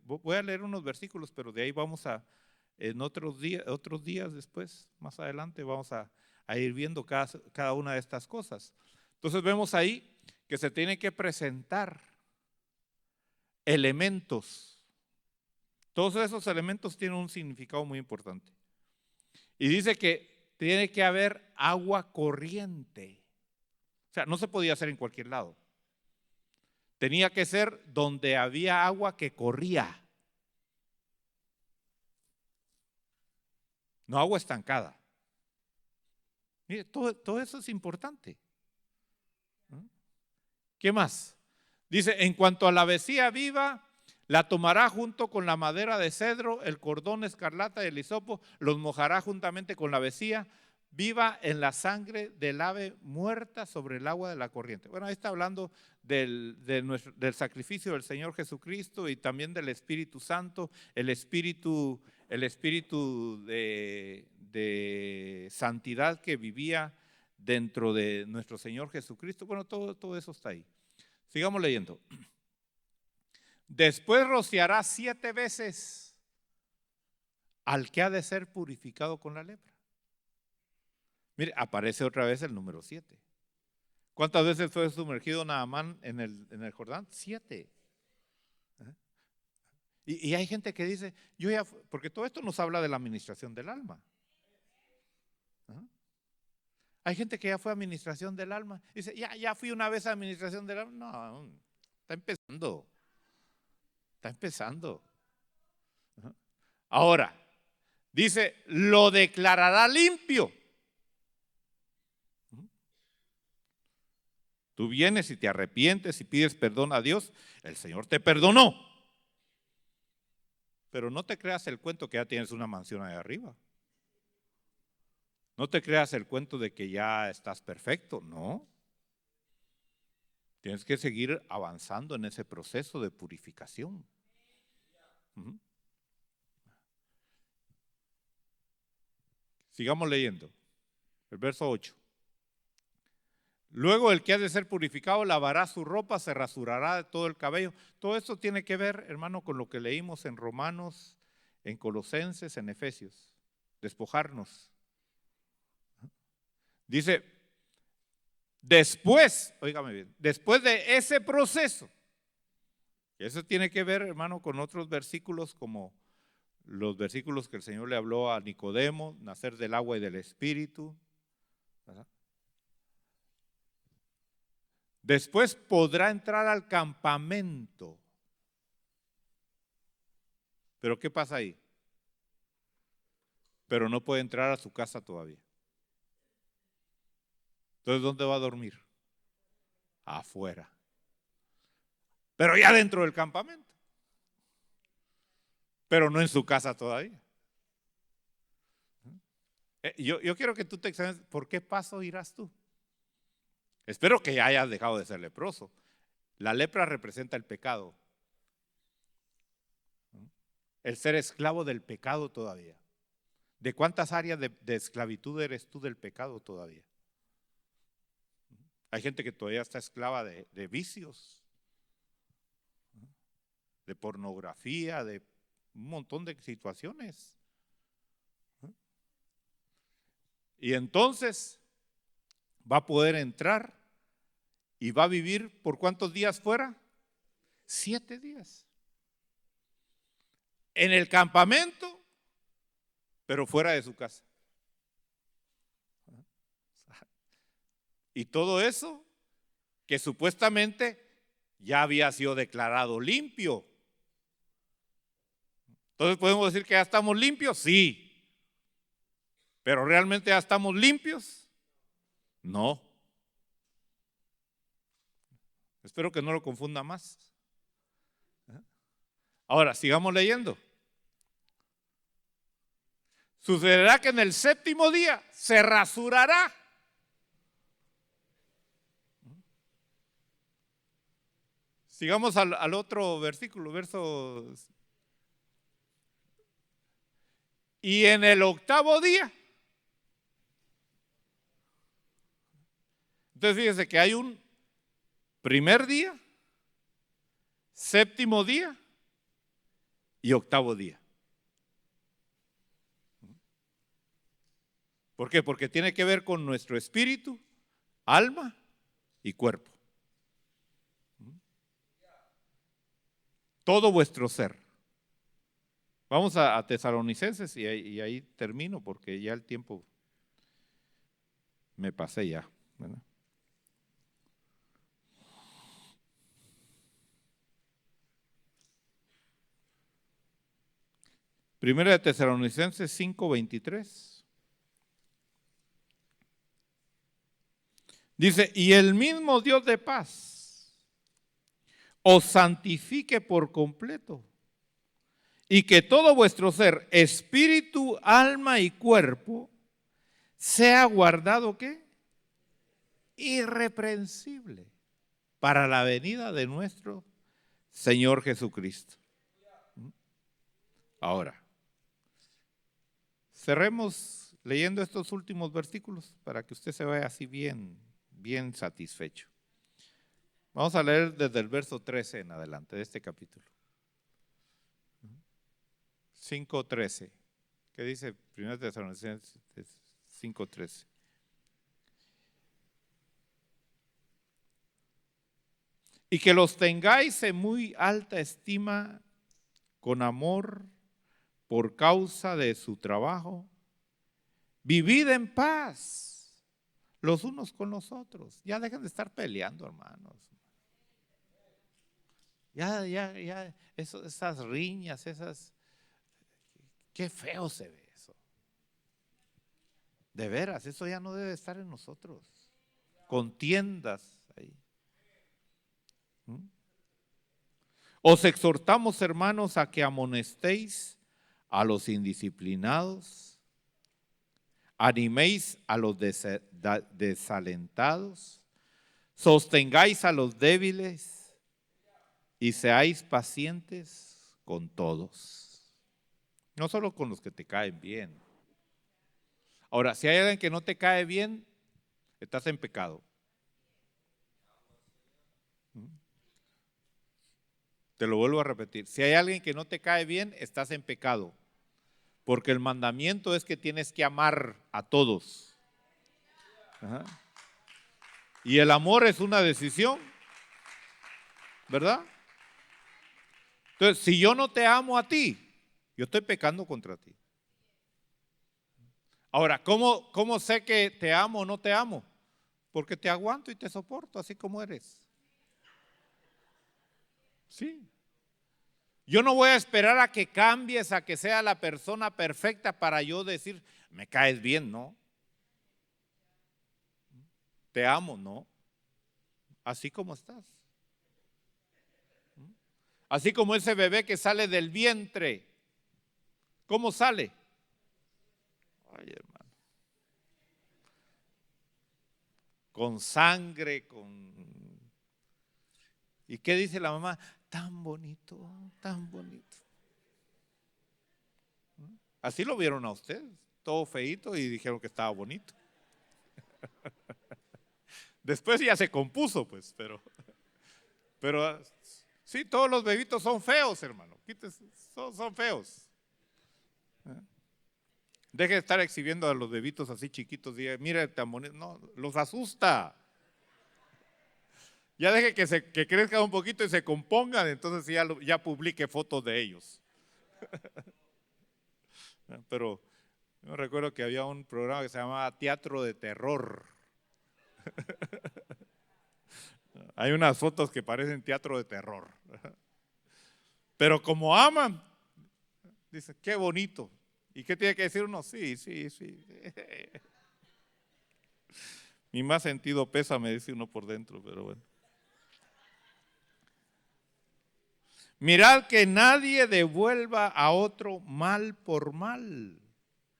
voy a leer unos versículos, pero de ahí vamos en otros días después, más adelante, vamos a ir viendo cada una de estas cosas. Entonces vemos ahí que se tiene que presentar elementos. Todos esos elementos tienen un significado muy importante. Y dice que tiene que haber agua corriente. O sea, no se podía hacer en cualquier lado. Tenía que ser donde había agua que corría. No agua estancada. Mire, todo eso es importante. ¿Qué más? Dice, en cuanto a la vecía viva, la tomará junto con la madera de cedro, el cordón escarlata y el hisopo, los mojará juntamente con la vecía viva en la sangre del ave muerta sobre el agua de la corriente. Bueno, ahí está hablando del sacrificio del Señor Jesucristo y también del Espíritu Santo, el espíritu de santidad que vivía dentro de nuestro Señor Jesucristo. Bueno, todo eso está ahí. Sigamos leyendo. Después rociará 7 veces al que ha de ser purificado con la lepra. Mire, aparece otra vez el número 7. ¿Cuántas veces fue sumergido Naamán en el Jordán? 7. Y hay gente que dice, porque todo esto nos habla de la administración del alma. Hay gente que ya fue a administración del alma. Dice, ya fui una vez a administración del alma. No, está empezando. Está empezando. Ahora, dice, lo declarará limpio. Tú vienes y te arrepientes y pides perdón a Dios, el Señor te perdonó. Pero no te creas el cuento que ya tienes una mansión ahí arriba. No te creas el cuento de que ya estás perfecto, no. Tienes que seguir avanzando en ese proceso de purificación. Sigamos leyendo. El verso 8. Luego el que ha de ser purificado lavará su ropa, se rasurará de todo el cabello. Todo esto tiene que ver, hermano, con lo que leímos en Romanos, en Colosenses, en Efesios. Despojarnos. Dice, después, óigame bien, después de ese proceso, eso tiene que ver, hermano, con otros versículos como los versículos que el Señor le habló a Nicodemo, nacer del agua y del espíritu, ¿verdad? Después podrá entrar al campamento. ¿Pero qué pasa ahí? Pero no puede entrar a su casa todavía. Entonces, ¿dónde va a dormir? Afuera. Pero ya dentro del campamento. Pero no en su casa todavía. Yo quiero que tú te examines, ¿por qué paso irás tú? Espero que ya hayas dejado de ser leproso. La lepra representa el pecado. El ser esclavo del pecado todavía. ¿De cuántas áreas de esclavitud eres tú del pecado todavía? Hay gente que todavía está esclava de vicios, de pornografía, de un montón de situaciones. Y entonces va a poder entrar y va a vivir ¿por cuántos días fuera? 7 días. En el campamento, pero fuera de su casa. Y todo eso que supuestamente ya había sido declarado limpio. Entonces podemos decir que ya estamos limpios, sí. Pero ¿realmente ya estamos limpios? No. Espero que no lo confunda más. Ahora, sigamos leyendo. Sucederá que en el séptimo día se rasurará. Sigamos al otro versículo, verso. Y en el octavo día. Entonces fíjense que hay un primer día, séptimo día y octavo día. ¿Por qué? Porque tiene que ver con nuestro espíritu, alma y cuerpo. Todo vuestro ser. Vamos a Tesalonicenses y ahí termino porque ya el tiempo me pasé ya, ¿verdad? Primera de Tesalonicenses 5:23. Dice, y el mismo Dios de paz os santifique por completo y que todo vuestro ser, espíritu, alma y cuerpo, sea guardado, ¿qué? Irreprensible para la venida de nuestro Señor Jesucristo. Ahora, cerremos leyendo estos últimos versículos para que usted se vaya así bien satisfecho. Vamos a leer desde el verso 13 en adelante de este capítulo. 5:13. ¿Qué dice 1 Tesalonicenses 5:13? Y que los tengáis en muy alta estima con amor por causa de su trabajo. Vivid en paz los unos con los otros. Ya dejen de estar peleando, hermanos. Ya, esas riñas, qué feo se ve eso. De veras, eso ya no debe estar en nosotros. Contiendas ahí. Os exhortamos, hermanos, a que amonestéis a los indisciplinados, animéis a los desalentados, sostengáis a los débiles y seáis pacientes con todos. No solo con los que te caen bien. Ahora, si hay alguien que no te cae bien, estás en pecado. Te lo vuelvo a repetir. Si hay alguien que no te cae bien, estás en pecado. Porque el mandamiento es que tienes que amar a todos. Ajá. Y el amor es una decisión, ¿verdad? Entonces, si yo no te amo a ti, yo estoy pecando contra ti. Ahora, ¿cómo sé que te amo o no te amo? Porque te aguanto y te soporto así como eres. Sí. Yo no voy a esperar a que cambies, a que sea la persona perfecta para yo decir, me caes bien, ¿no? Te amo, ¿no? Así como estás. Así como ese bebé que sale del vientre. ¿Cómo sale? Ay, hermano. Con sangre, ¿Y qué dice la mamá? Tan bonito, tan bonito. Así lo vieron a ustedes, todo feíto y dijeron que estaba bonito. Después ya se compuso, pues, pero sí, todos los bebitos son feos, hermano. Son feos. Deje de estar exhibiendo a los bebitos así chiquitos. Diga, mira, tan bonito. No, los asusta. Ya deje que crezcan un poquito y se compongan, entonces ya publique fotos de ellos. Pero yo recuerdo que había un programa que se llamaba Teatro de Terror. Hay unas fotos que parecen teatro de terror. Pero como aman, dice, qué bonito. ¿Y qué tiene que decir uno? Sí. Mi más sentido pesa, me dice uno por dentro, pero bueno. Mirad que nadie devuelva a otro mal por mal.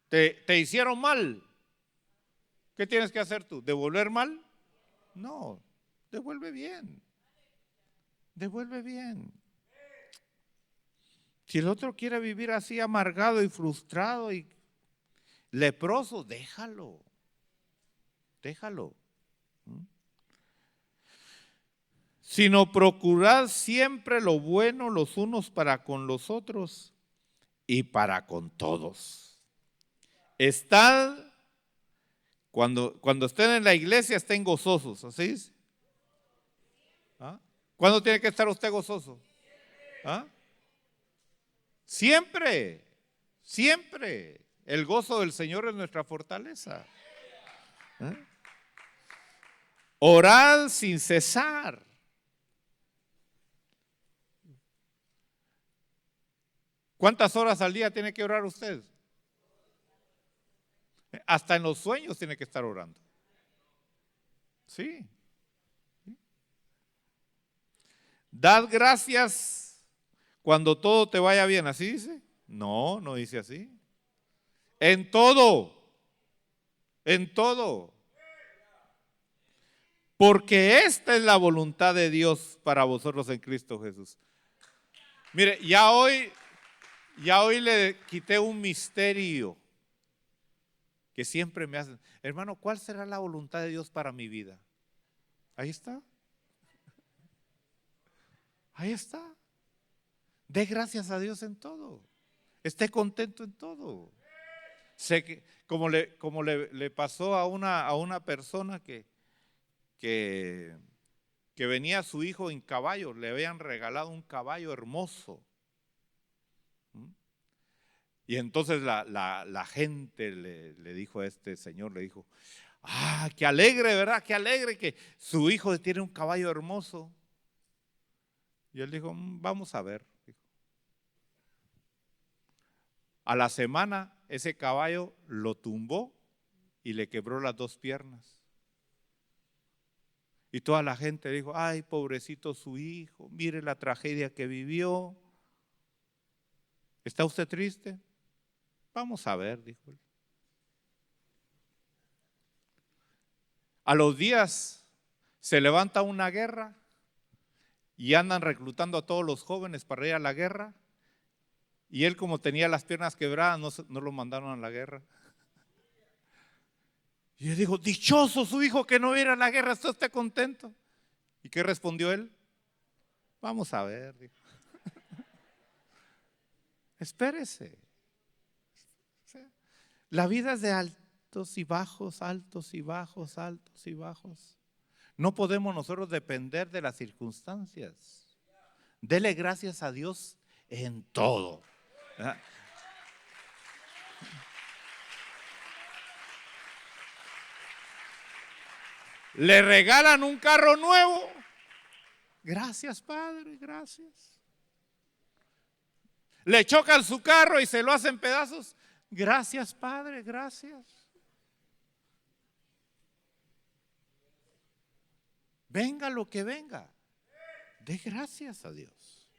¿Te hicieron mal? ¿Qué tienes que hacer tú? ¿Devolver mal? No, devuelve bien. Devuelve bien. Si el otro quiere vivir así amargado y frustrado y leproso, déjalo. Déjalo. Sino procurad siempre lo bueno los unos para con los otros y para con todos. Estad, cuando estén en la iglesia, estén gozosos, ¿así es? ¿Ah? ¿Cuándo tiene que estar usted gozoso? ¿Ah? Siempre, siempre. El gozo del Señor es nuestra fortaleza. ¿Eh? Orad sin cesar. ¿Cuántas horas al día tiene que orar usted? Hasta en los sueños tiene que estar orando. Sí. Dad gracias cuando todo te vaya bien. ¿Así dice? No, no dice así. En todo. En todo. Porque esta es la voluntad de Dios para vosotros en Cristo Jesús. Mire, ya hoy le quité un misterio que siempre me hacen. Hermano, ¿cuál será la voluntad de Dios para mi vida? Ahí está. Ahí está. Dé gracias a Dios en todo. Esté contento en todo. Sé que, como le pasó a una persona que venía su hijo en caballo, le habían regalado un caballo hermoso. Y entonces la gente le dijo a este señor, le dijo, qué alegre, ¿verdad? Qué alegre que su hijo tiene un caballo hermoso. Y él dijo, vamos a ver. A la semana ese caballo lo tumbó y le quebró las dos piernas. Y toda la gente dijo, ay, pobrecito su hijo, mire la tragedia que vivió. ¿Está usted triste? Vamos a ver, dijo él. A los días se levanta una guerra y andan reclutando a todos los jóvenes para ir a la guerra. Y él, como tenía las piernas quebradas, no lo mandaron a la guerra. Y él dijo, dichoso su hijo que no iba a la guerra, ¿usted está contento? ¿Y qué respondió él? Vamos a ver, dijo. Espérese. La vida es de altos y bajos, altos y bajos, altos y bajos. No podemos nosotros depender de las circunstancias. Dele gracias a Dios en todo. ¿Verdad? Le regalan un carro nuevo. Gracias, Padre, gracias. Le chocan su carro y se lo hacen pedazos. Gracias, Padre, gracias. Venga lo que venga, dé gracias a Dios.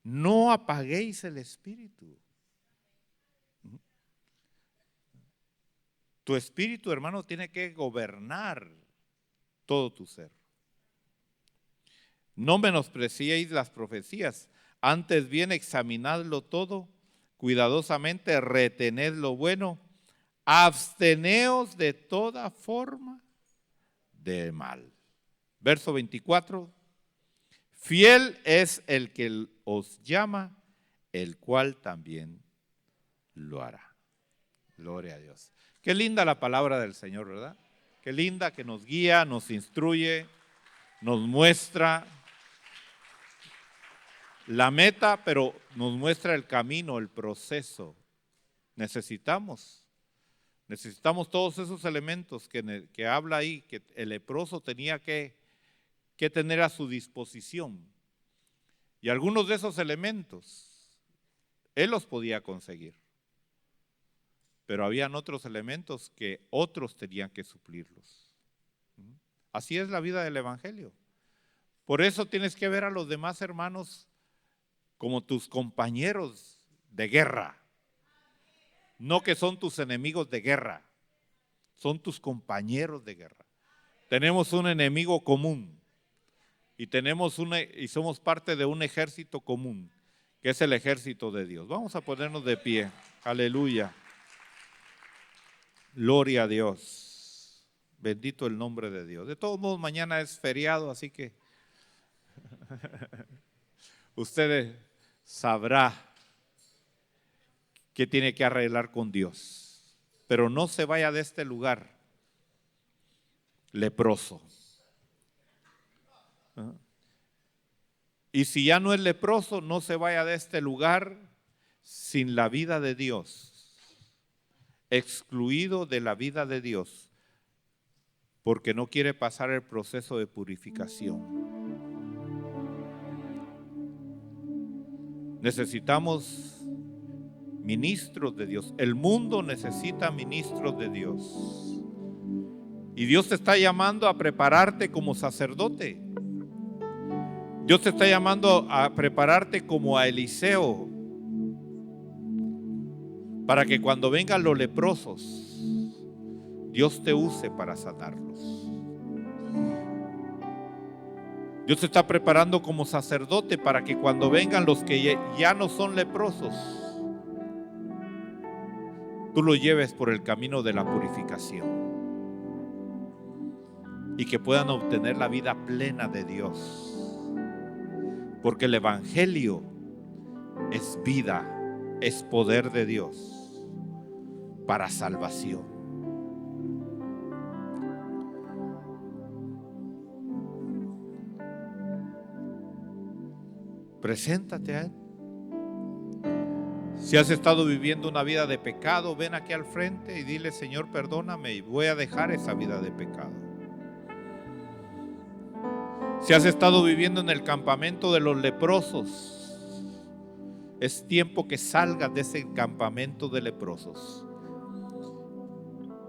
No apaguéis el espíritu. Tu espíritu, hermano, tiene que gobernar todo tu ser. No menospreciéis las profecías, antes bien examinadlo todo, cuidadosamente retened lo bueno, absteneos de toda forma de mal. Verso 24, fiel es el que os llama, el cual también lo hará. Gloria a Dios. Qué linda la palabra del Señor, ¿verdad? Qué linda que nos guía, nos instruye, nos muestra la meta, pero nos muestra el camino, el proceso. Necesitamos todos esos elementos que habla ahí, que el leproso tenía que tener a su disposición. Y algunos de esos elementos, él los podía conseguir. Pero habían otros elementos que otros tenían que suplirlos. Así es la vida del Evangelio. Por eso tienes que ver a los demás hermanos como tus compañeros de guerra. No que son tus enemigos de guerra, son tus compañeros de guerra. Tenemos un enemigo común y somos parte de un ejército común, que es el ejército de Dios. Vamos a ponernos de pie. Aleluya. Gloria a Dios. Bendito el nombre de Dios. De todos modos, mañana es feriado, así que usted sabrá que tiene que arreglar con Dios. Pero no se vaya de este lugar leproso. Y si ya no es leproso, no se vaya de este lugar sin la vida de Dios, excluido de la vida de Dios, porque no quiere pasar el proceso de purificación. Necesitamos ministros de Dios. El mundo necesita ministros de Dios. Y Dios te está llamando a prepararte como sacerdote. Dios te está llamando a prepararte como a Eliseo, para que cuando vengan los leprosos, Dios te use para sanarlos. Dios te está preparando como sacerdote para que cuando vengan los que ya no son leprosos, tú los lleves por el camino de la purificación y que puedan obtener la vida plena de Dios. Porque el evangelio es vida, es poder de Dios para salvación. Preséntate a Él. Si has estado viviendo una vida de pecado, ven aquí al frente y dile: Señor, perdóname, y voy a dejar esa vida de pecado. Si has estado viviendo en el campamento de los leprosos, es tiempo que salgas de ese campamento de leprosos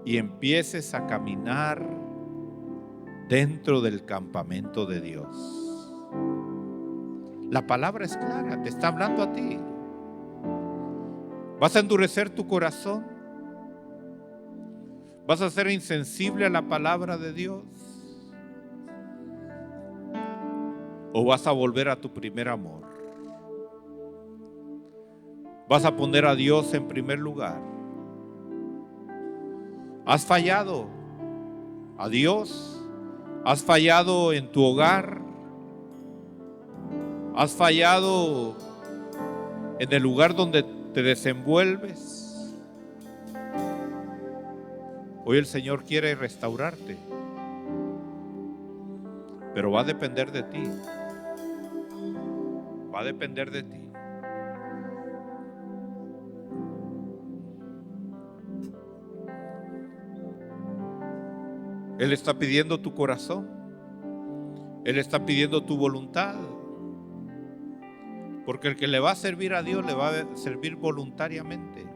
y empieces a caminar dentro del campamento de Dios. La palabra es clara, te está hablando a ti. ¿Vas a endurecer tu corazón? ¿Vas a ser insensible a la palabra de Dios? ¿O vas a volver a tu primer amor? ¿Vas a poner a Dios en primer lugar? ¿Has fallado a Dios? ¿Has fallado en tu hogar? ¿Has fallado en el lugar donde te desenvuelves? Hoy el Señor quiere restaurarte, pero va a depender de ti. Va a depender de ti. Él está pidiendo tu corazón. Él está pidiendo tu voluntad. Porque el que le va a servir a Dios le va a servir voluntariamente.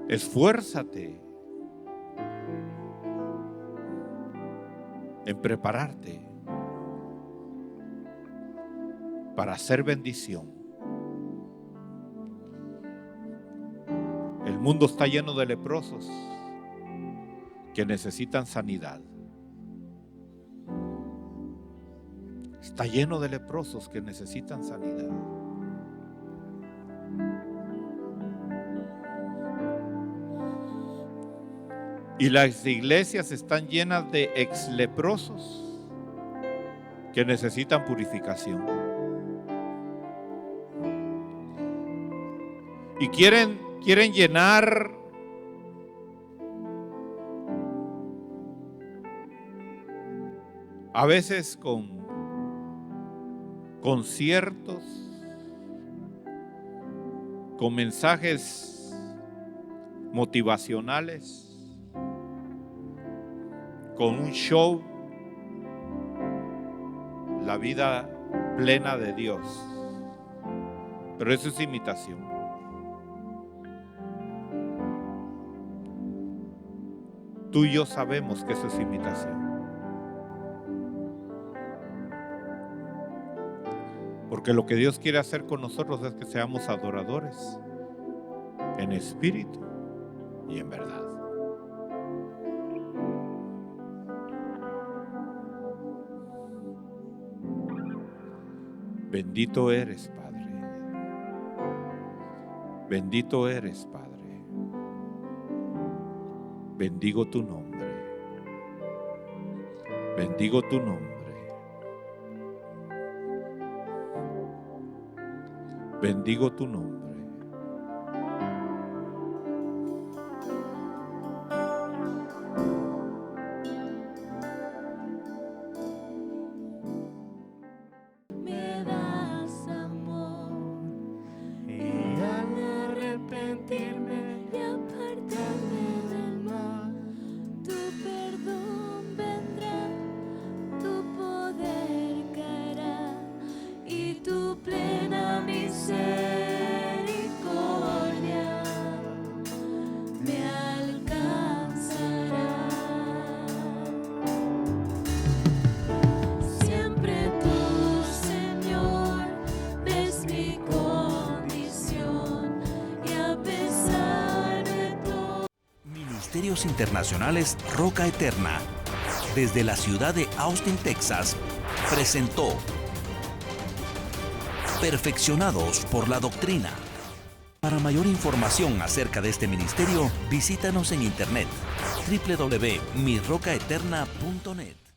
Esfuérzate en prepararte para hacer bendición. El mundo está lleno de leprosos que necesitan sanidad. Está lleno de leprosos que necesitan sanidad. Y las iglesias están llenas de exleprosos que necesitan purificación. Y quieren llenar a veces con conciertos, con mensajes motivacionales, con un show, la vida plena de Dios. Pero eso es imitación. Tú y yo sabemos que eso es imitación. Porque lo que Dios quiere hacer con nosotros es que seamos adoradores en espíritu y en verdad. Bendito eres, Padre. Bendito eres, Padre. Bendigo tu nombre. Bendigo tu nombre. Bendigo tu nombre. Me das amor y al arrepentirme y apartarme del mal, tu perdón vendrá, tu poder caerá y tu plena misericordia me alcanzará. Siempre tú, Señor, ves mi condición y a pesar de todo. Ministerios Internacionales Roca Eterna, desde la ciudad de Austin, Texas, presentó Perfeccionados por la Doctrina. Para mayor información acerca de este ministerio, visítanos en internet www.mirrocaeterna.net.